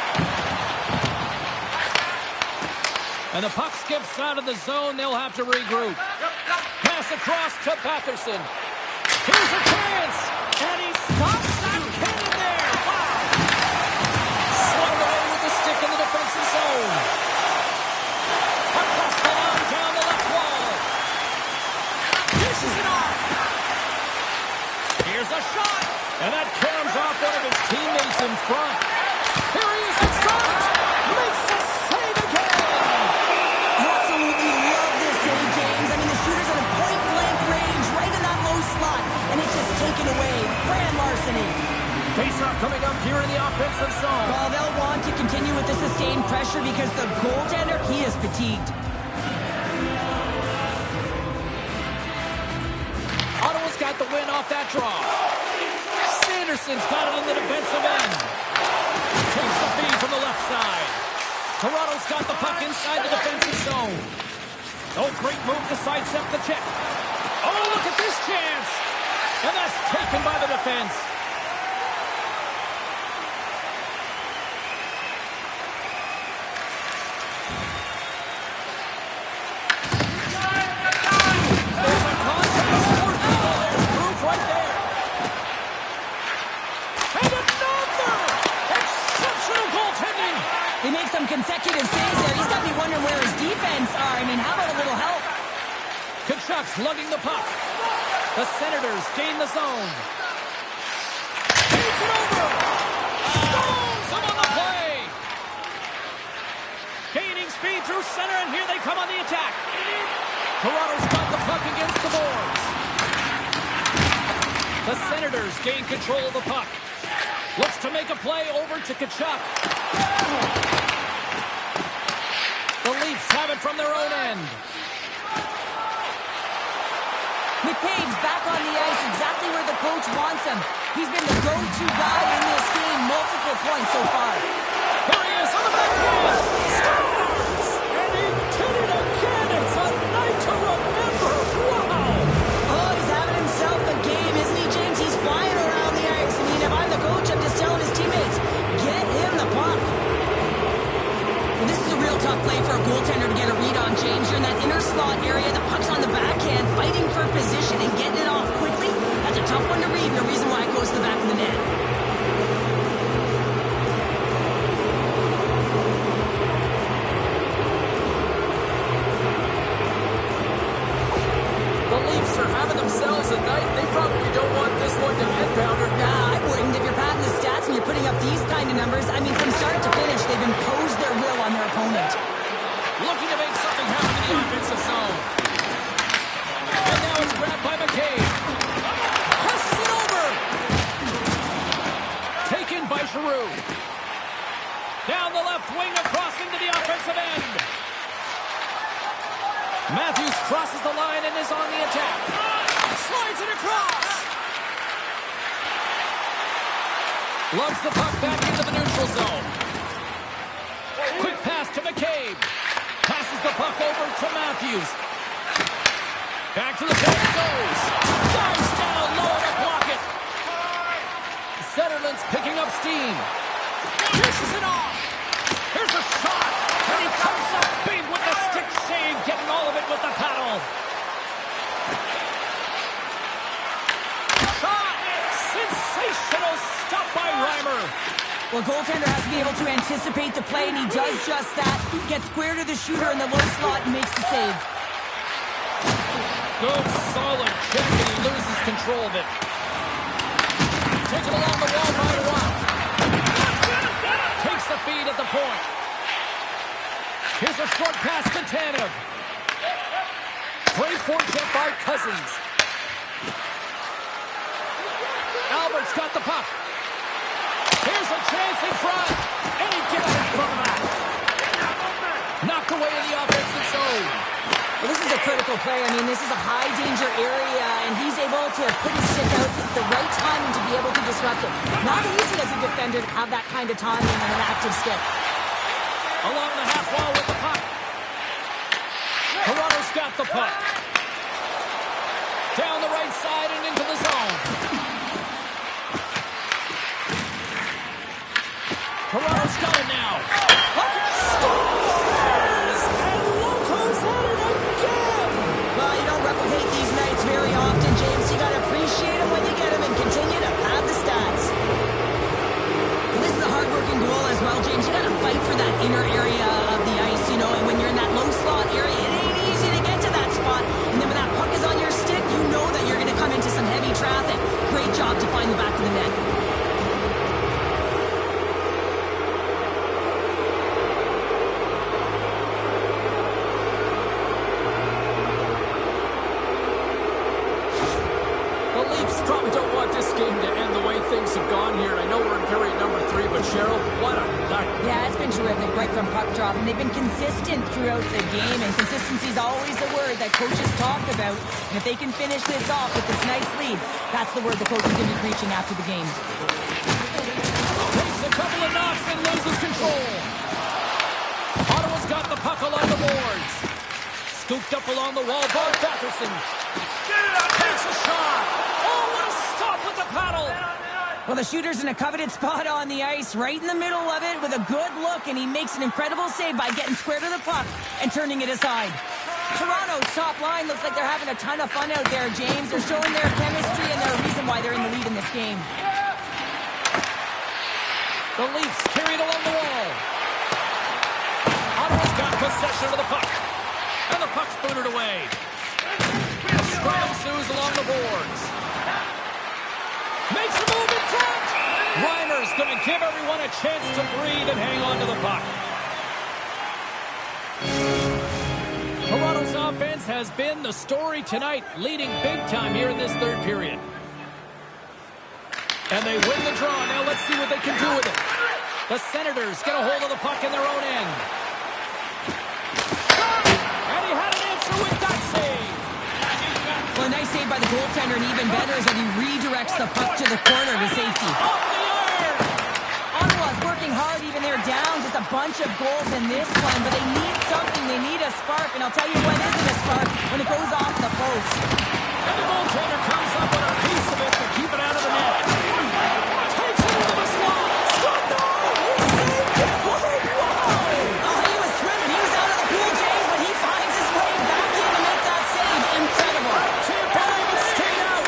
[SPEAKER 1] And the puck skips out of the zone. They'll have to regroup. Pass across to Patterson. Here's a chance. And he stops that cannon there. Wow. Swung away with the stick in the defensive zone. Across the line, down the left wall. Dishes it off. Here's a shot. And that caroms off one of his teammates in front. Here he is in front. Makes the save again.
[SPEAKER 2] Absolutely love this save, James. I mean, the shooter's at a point-blank range, right in that low slot, and it's just taken away. Grand larceny.
[SPEAKER 1] Face-off coming up here in the offensive zone.
[SPEAKER 2] Well, they'll want to continue with the sustained pressure because the goaltender, he is fatigued.
[SPEAKER 1] Ottawa's got the win off that draw. Sanderson's got it in the defensive end. Takes the feed from the left side. Toronto's got the puck inside the defensive zone. Oh, great move to sidestep the check. Oh, look at this chance. And that's taken by the defense. There's a contact sport. There's proof right there. And another exceptional goaltending.
[SPEAKER 2] They make some consecutive saves there. He's got to be wondering where his defense are. I mean, how about a little help?
[SPEAKER 1] Kachuk's lugging the puck. The Senators gain the zone. Takes it over. Stones him on the play. Gaining speed through center, and here they come on the attack. Toronto's got the puck against the boards. The Senators gain control of the puck. Looks to make a play over to Kachuk. The Leafs have it from their own end.
[SPEAKER 2] McCabe's back on the ice, exactly where the coach wants him. He's been the go-to guy in this game, multiple points so far.
[SPEAKER 1] Here he is on the backhand. Scores! And he did it again. It's a night to remember. Wow!
[SPEAKER 2] Oh, he's having himself a game, isn't he, James? He's flying around the ice. I mean, if I'm the coach, I'm just telling his teammates, get him the puck. Well, this is a real tough play for a goaltender to get a read on, James. You're in that inner slot area, the puck's on the backhand, fighting for position and getting it off quickly. That's a tough one to read, and the reason why it goes to the back of the net.
[SPEAKER 1] The Leafs are having themselves a night. They probably don't want this one to end, Pounder.
[SPEAKER 2] Nah, I wouldn't. If you're padding the stats and you're putting up these kind of numbers, I mean, from start to finish, they've imposed their will on their opponent.
[SPEAKER 1] Looking to make something happen in the offensive zone. And now it's grabbed by McCabe. Passes it over. Taken by Giroux. Down the left wing across into the offensive end. Matthews crosses the line and is on the attack. Slides it across. Lugs the puck back into the neutral zone. Quick pass to McCabe. Passes the puck over to Matthews. Back to the net it goes. Dives down low to block it. Zetterlund's picking up steam. Dishes it off. Here's a shot. And he comes up big with the stick save, getting all of it with the paddle. Shot. Sensational stop by Reimer.
[SPEAKER 2] Well, goaltender has to be able to anticipate the play, and he does just that. Gets square to the shooter in the low slot and makes the save.
[SPEAKER 1] Good, solid check, and he loses control of it. Taken along the wall by Watt. Takes the feed at the point. Here's a short pass to Tanev. Great forecheck by Cousins. Albert's got the puck. Here's a chance in front, and he gets in front of that. Knocked away in the offensive zone.
[SPEAKER 2] Well, this is a critical play. I mean, this is a high-danger area, and he's able to put his stick out at the right time and to be able to disrupt it. Not easy as a defender to have that kind of timing and an active stick.
[SPEAKER 1] Along the half wall with the puck. Toronto's got the puck. Down the right side and into the zone. Toronto's got it now. Puck scores! And Loco's at it again!
[SPEAKER 2] Well, you don't replicate these nights very often, James. You got to appreciate them when you get them and continue to pad the stats. Well, this is a hard-working goal as well, James. You got to fight for that inner area of the ice, you know, and when you're in that low slot area, it ain't easy to get to that spot. And then when that puck is on your stick, you know that you're going to come into some heavy traffic. Great job to find the back of the net.
[SPEAKER 1] Probably don't want this game to end the way things have gone here. I know we're in period number 3, but Cheryl, what a night.
[SPEAKER 2] Yeah, it's been terrific right from puck drop, and they've been consistent throughout the game, and consistency is always a word that coaches talk about. And if they can finish this off with this nice lead, that's the word the coach is going to be preaching after the game.
[SPEAKER 1] Takes a couple of knocks and loses control. Ottawa's got the puck along the boards. Scooped up along the wall by Batherson. Takes a shot. Oh, what a stop with the paddle.
[SPEAKER 2] Well, the shooter's in a coveted spot on the ice, right in the middle of it with a good look, and he makes an incredible save by getting square to the puck and turning it aside. Toronto's top line looks like they're having a ton of fun out there, James. They're showing their chemistry, and they're a reason why they're in the lead in this game.
[SPEAKER 1] The Leafs carried along the wall. Ottawa's got possession of the puck. And the puck's booted away. Scrum ensues along the boards. Makes a move in front. Reimer's going to give everyone a chance to breathe and hang on to the puck. Toronto's offense has been the story tonight, leading big time here in this third period. And they win the draw. Now let's see what they can do with it. The Senators get a hold of the puck in their own end. And he had an answer with that save.
[SPEAKER 2] Well, Well, a nice save by the goaltender, and even better is that he redirects the puck to the corner to safety.
[SPEAKER 1] Off the iron!
[SPEAKER 2] Ottawa's working hard, even they're down just a bunch of goals in this one, but they need something, they need a spark, and I'll tell you what isn't a spark when it goes off the post.
[SPEAKER 1] And the goaltender comes up with a piece of it to keep it out of the net. Takes it into the slot. Struck down. He saved it. Whoa, wow.
[SPEAKER 2] Oh, he was swimming, he was out of the pool, James, but he finds his way back in to make that save. Incredible.
[SPEAKER 1] Can't believe it, stayed out.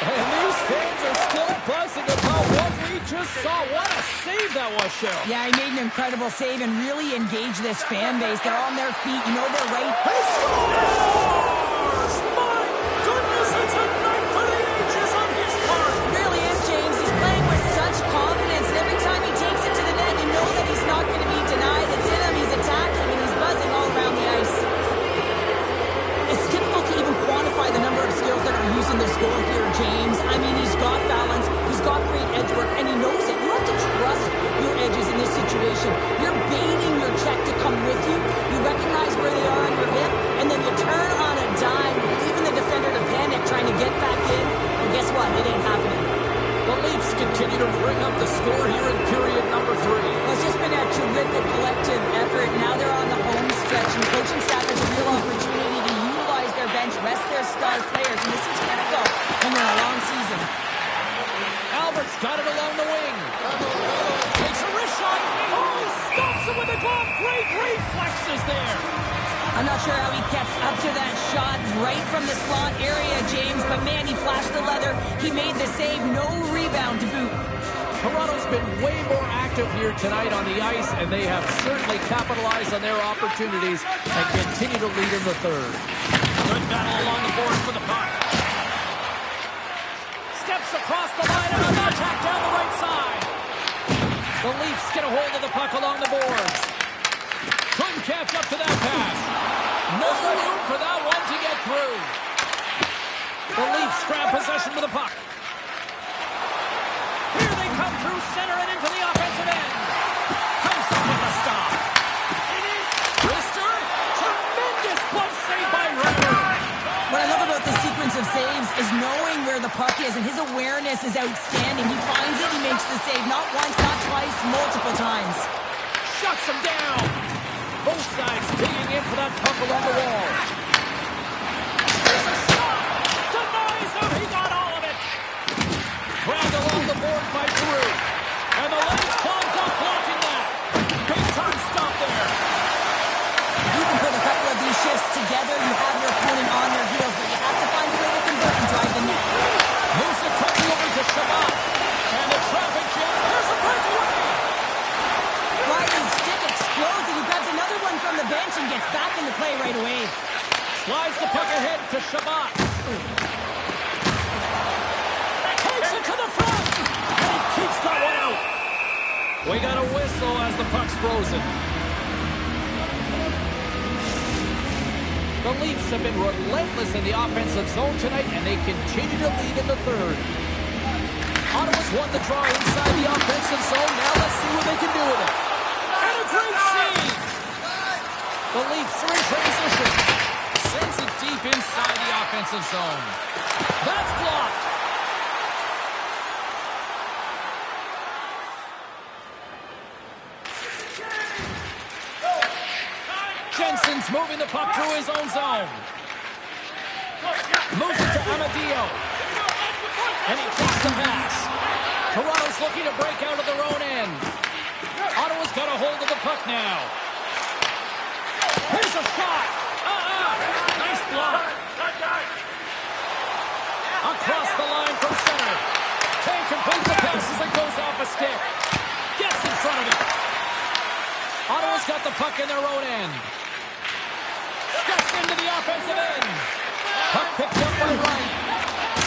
[SPEAKER 1] And these fans are still buzzing about what we just saw. What a save that was, Cheryl.
[SPEAKER 2] Yeah, he made an incredible save and really engaged this fan base. They're on their feet, you know they're right.
[SPEAKER 1] He scores! My goodness, it's a night for the ages on his part.
[SPEAKER 2] It really is, James. He's playing with such confidence, and every time he takes it to the net, you know that he's not going to be denied. It's in him, he's attacking, and he's buzzing all around the ice. It's difficult to even quantify the number of skills that are used in this goal here, James. I mean, he's got balance, he's got great edge work, and he knows it. You have to trust your edges in this situation. You're baiting your check to come with you. You recognize where they are on your hip, and then you turn on a dime, leaving the defender to panic, trying to get back in. And guess what? It ain't happening.
[SPEAKER 1] The Leafs continue to bring up the score here in period number 3.
[SPEAKER 2] Well, it's just been a terrific collective effort. Now they're on the home stretch, and the coaching staff has a real opportunity to utilize their bench, rest their star players, and this is critical when you're in a long season.
[SPEAKER 1] Albert's got it along the wing. Takes a wrist shot. Oh, stops him with a glove. Great reflexes there.
[SPEAKER 2] I'm not sure how he gets up to that shot right from the slot area, James, but man, he flashed the leather. He made the save, no rebound to boot.
[SPEAKER 1] Toronto's been way more active here tonight on the ice, and they have certainly capitalized on their opportunities and continue to lead in the third. Good battle along the boards for the puck. Steps across the line and an attack down the right side. The Leafs get a hold of the puck along the boards. Couldn't catch up to that pass. No room for that one to get through. The Leafs grab possession with the puck. Here they come through center and into the offensive end. Comes up with a stop. Rister, tremendous glove save by Ritter.
[SPEAKER 2] What I love about this sequence of saves is knowing where the puck is, and his awareness is outstanding. He finds it, he makes the save, not once, not twice, multiple times.
[SPEAKER 1] Shuts him down. Both sides digging in for that puck along the wall. There's a shot. Denies him. He got all of it. Grabbed along the board by Drew. And the legs clogged up blocking that. Big time stop there.
[SPEAKER 2] You can put a couple of these shifts together, you have your opponent on their heels, but you have to find a way to convert and drive the net.
[SPEAKER 1] Moves it quickly over to Shabbat. And the traffic jam. There's a breakaway.
[SPEAKER 2] Riley's stick explodes, and he grabs another one from the bench and gets back into play right away.
[SPEAKER 1] Slides the puck ahead to Shabbat. Takes it to the front. And he keeps that one out. We got a whistle as the puck's frozen. The Leafs have been relentless in the offensive zone tonight, and they continue to lead in the third. Ottawa's won the draw inside the offensive zone. Now let's see what they can do with it. And a great save. The Leafs are in transition. Sends it deep inside the offensive zone. That's blocked. Jensen's moving the puck through his own zone. Moves it to Amadio. And he takes the pass. Toronto's looking to break out of their own end. Ottawa's got a hold of the puck now. Here's a shot. Nice block. Across the line from center. Can't complete the pass as it goes off a stick. Gets in front of it. Ottawa's got the puck in their own end. Steps into the offensive end. Puck picked up by Wright.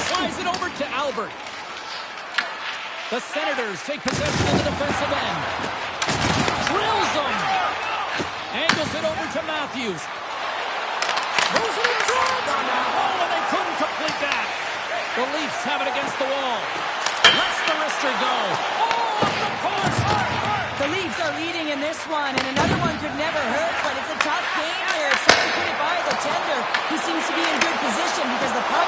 [SPEAKER 1] Slides it over to Albert. The Senators take possession of the defensive end. Drills them. Angles it over to Matthews. Moves it in front. Oh, and they couldn't complete that. The Leafs have it against the wall. Lets the wrister go. Oh, off the post.
[SPEAKER 2] The Leafs are leading in this one, and another one could never hurt, but it's a tough game here. It's tough to put it by the tender, who seems to be in good position because the puck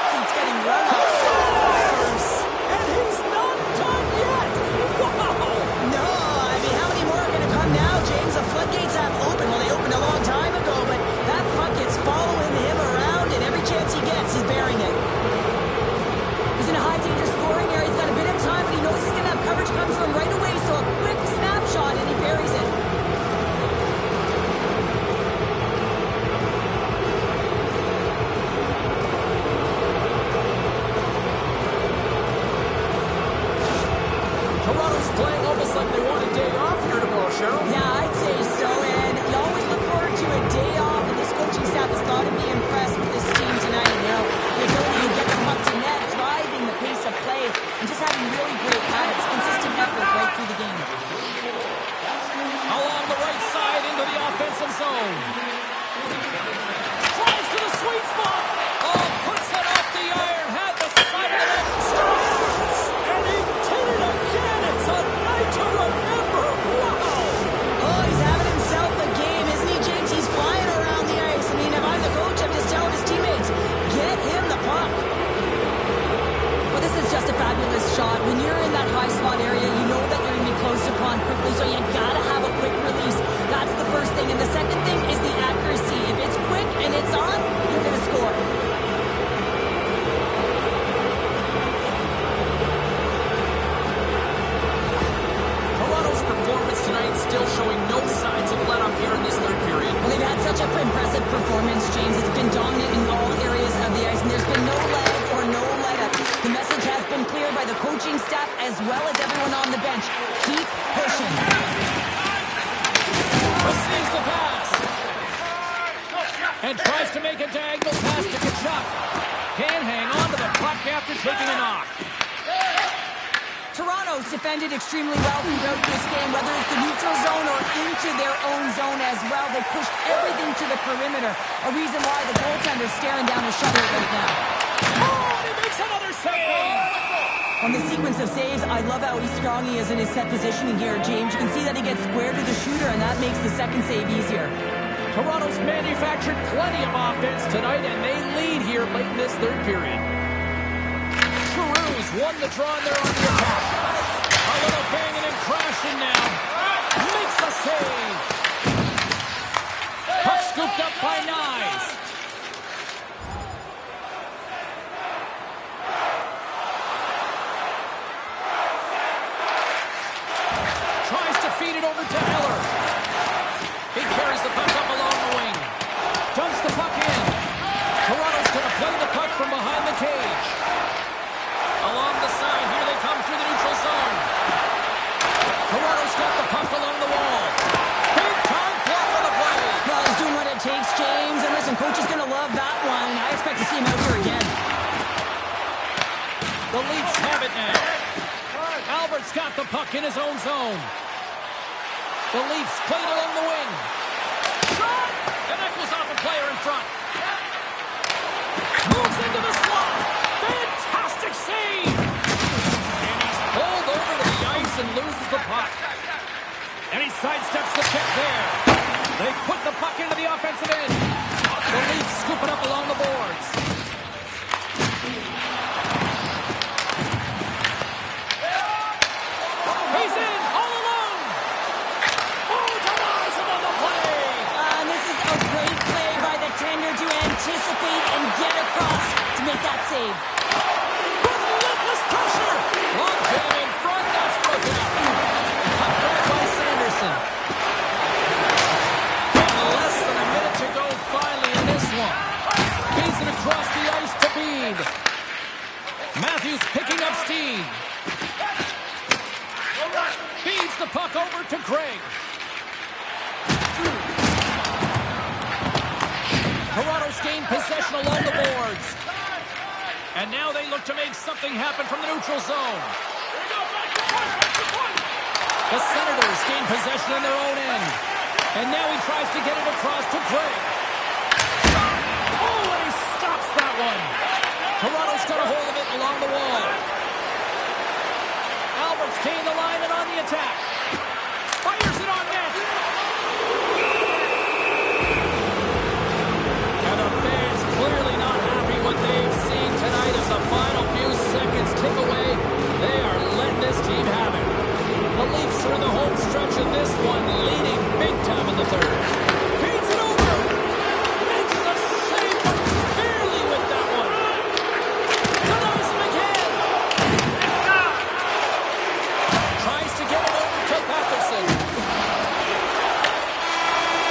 [SPEAKER 1] taking a knock.
[SPEAKER 2] Toronto's defended extremely well throughout this game, whether it's the neutral zone or into their own zone as well. They pushed everything to the perimeter, a reason why the goaltender's staring down his shoulder right now.
[SPEAKER 1] Oh, and he makes another save!
[SPEAKER 2] On the sequence of saves, I love how strong he is in his set positioning here, James. You can see that he gets square to the shooter, and that makes the second save easier.
[SPEAKER 1] Toronto's manufactured plenty of offense tonight, and they lead here late in this third period. Cruz won the draw, and they're on the attack. A little banging and crashing now. Makes a save. Puck scooped up by Nyes. Tries to feed it over to Eller. He carries the puck up along the wing. Dumps the puck in. Toronto's going to play the puck from behind the cage. Along the side, here they come through the neutral zone. Toronto's got the puck along the wall. Big time play on the play.
[SPEAKER 2] Well, he's doing what it takes, James. And listen, coach is going to love that one. I expect to see him out here again.
[SPEAKER 1] The Leafs have it now. Albert's got the puck in his own zone. The Leafs played along the wing. Shot! And that goes off a player in front. Moves into the slot. Fantastic save! And he's pulled over to the ice and loses the puck. And he sidesteps the kick there. They put the puck into the offensive end. The Leafs scoop it up along the boards. He's in, all alone. Oh, denies him on the play.
[SPEAKER 2] And this is a great play by the tender to anticipate and get across to make that save.
[SPEAKER 1] Relentless pressure. Long jam in front, that's broken up. Puck back by Sanderson. And less than a minute to go finally in this one. Feeds it across the ice to Bede. Matthews picking up steam. Feeds the puck over to Craig. Toronto's gained possession along the boards. And now they look to make something happen from the neutral zone. The Senators gain possession in their own end. And now he tries to get it across to Craig. Oh, and he stops that one. Toronto's got a hold of it along the wall. Albert's gained the line and on the attack. Fires it on net. And the fans clearly not happy what they've seen tonight as the final few seconds tick away. They are letting this team have it. The Leafs are in the home stretch of this one, leading big time in the third. Feeds it over. Makes the save, but barely with that one. Denies him again. Tries to get it over to Patterson.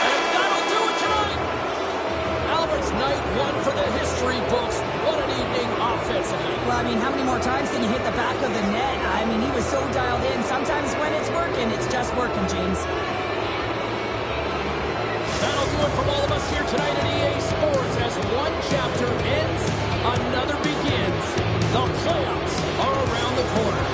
[SPEAKER 1] And that'll do it tonight. Albert's night one for the history books. What an evening offensively.
[SPEAKER 2] Well, I mean, how many more times can you hit the back of the net? I mean, he was so dialed in. Sometimes when it's working, it's just working, James.
[SPEAKER 1] That'll do it from all of us here tonight at EA Sports. As one chapter ends, another begins. The playoffs are around the corner.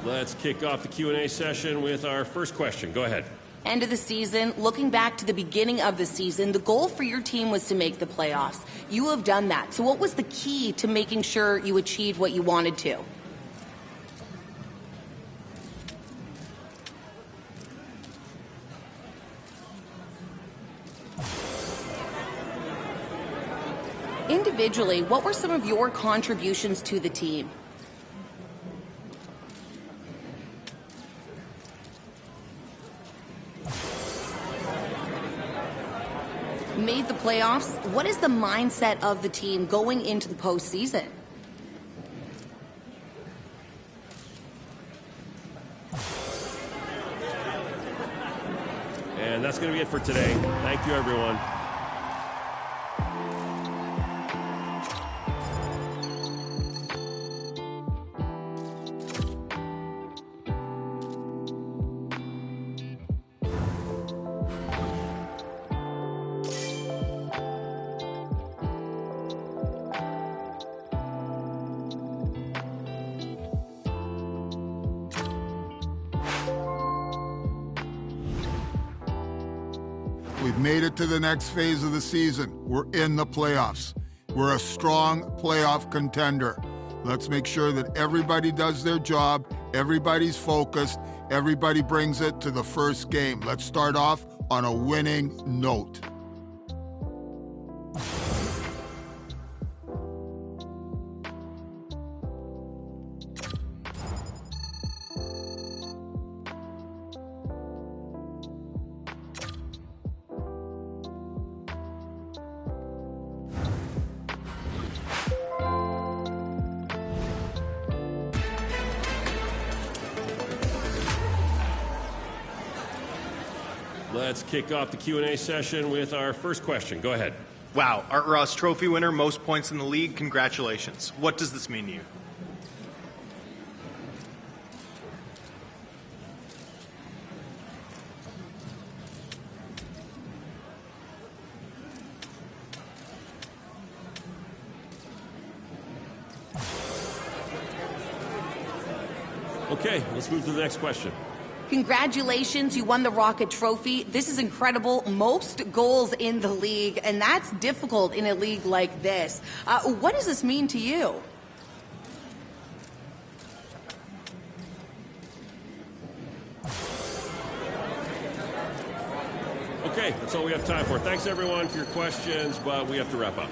[SPEAKER 4] Let's kick off the Q&A session with our first question. Go ahead.
[SPEAKER 5] End of the season, looking back to the beginning of the season, the goal for your team was to make the playoffs. You have done that. So what was the key to making sure you achieved what you wanted to? Individually, what were some of your contributions to the team? Made the playoffs. What is the mindset of the team going into the postseason?
[SPEAKER 4] And that's going to be it for today. Thank you, everyone.
[SPEAKER 6] We've made it to the next phase of the season. We're in the playoffs. We're a strong playoff contender. Let's make sure that everybody does their job, everybody's focused, everybody brings it to the first game. Let's start off on a winning note.
[SPEAKER 4] Let's kick off the Q&A session with our first question. Go ahead.
[SPEAKER 7] Wow, Art Ross Trophy winner, most points in the league. Congratulations. What does this mean to you?
[SPEAKER 4] Okay, let's move to the next question.
[SPEAKER 5] Congratulations, you won the Rocket Trophy. This is incredible. Most goals in the league, and that's difficult in a league like this. What does this mean to you?
[SPEAKER 4] Okay, that's all we have time for. Thanks, everyone, for your questions, but we have to wrap up.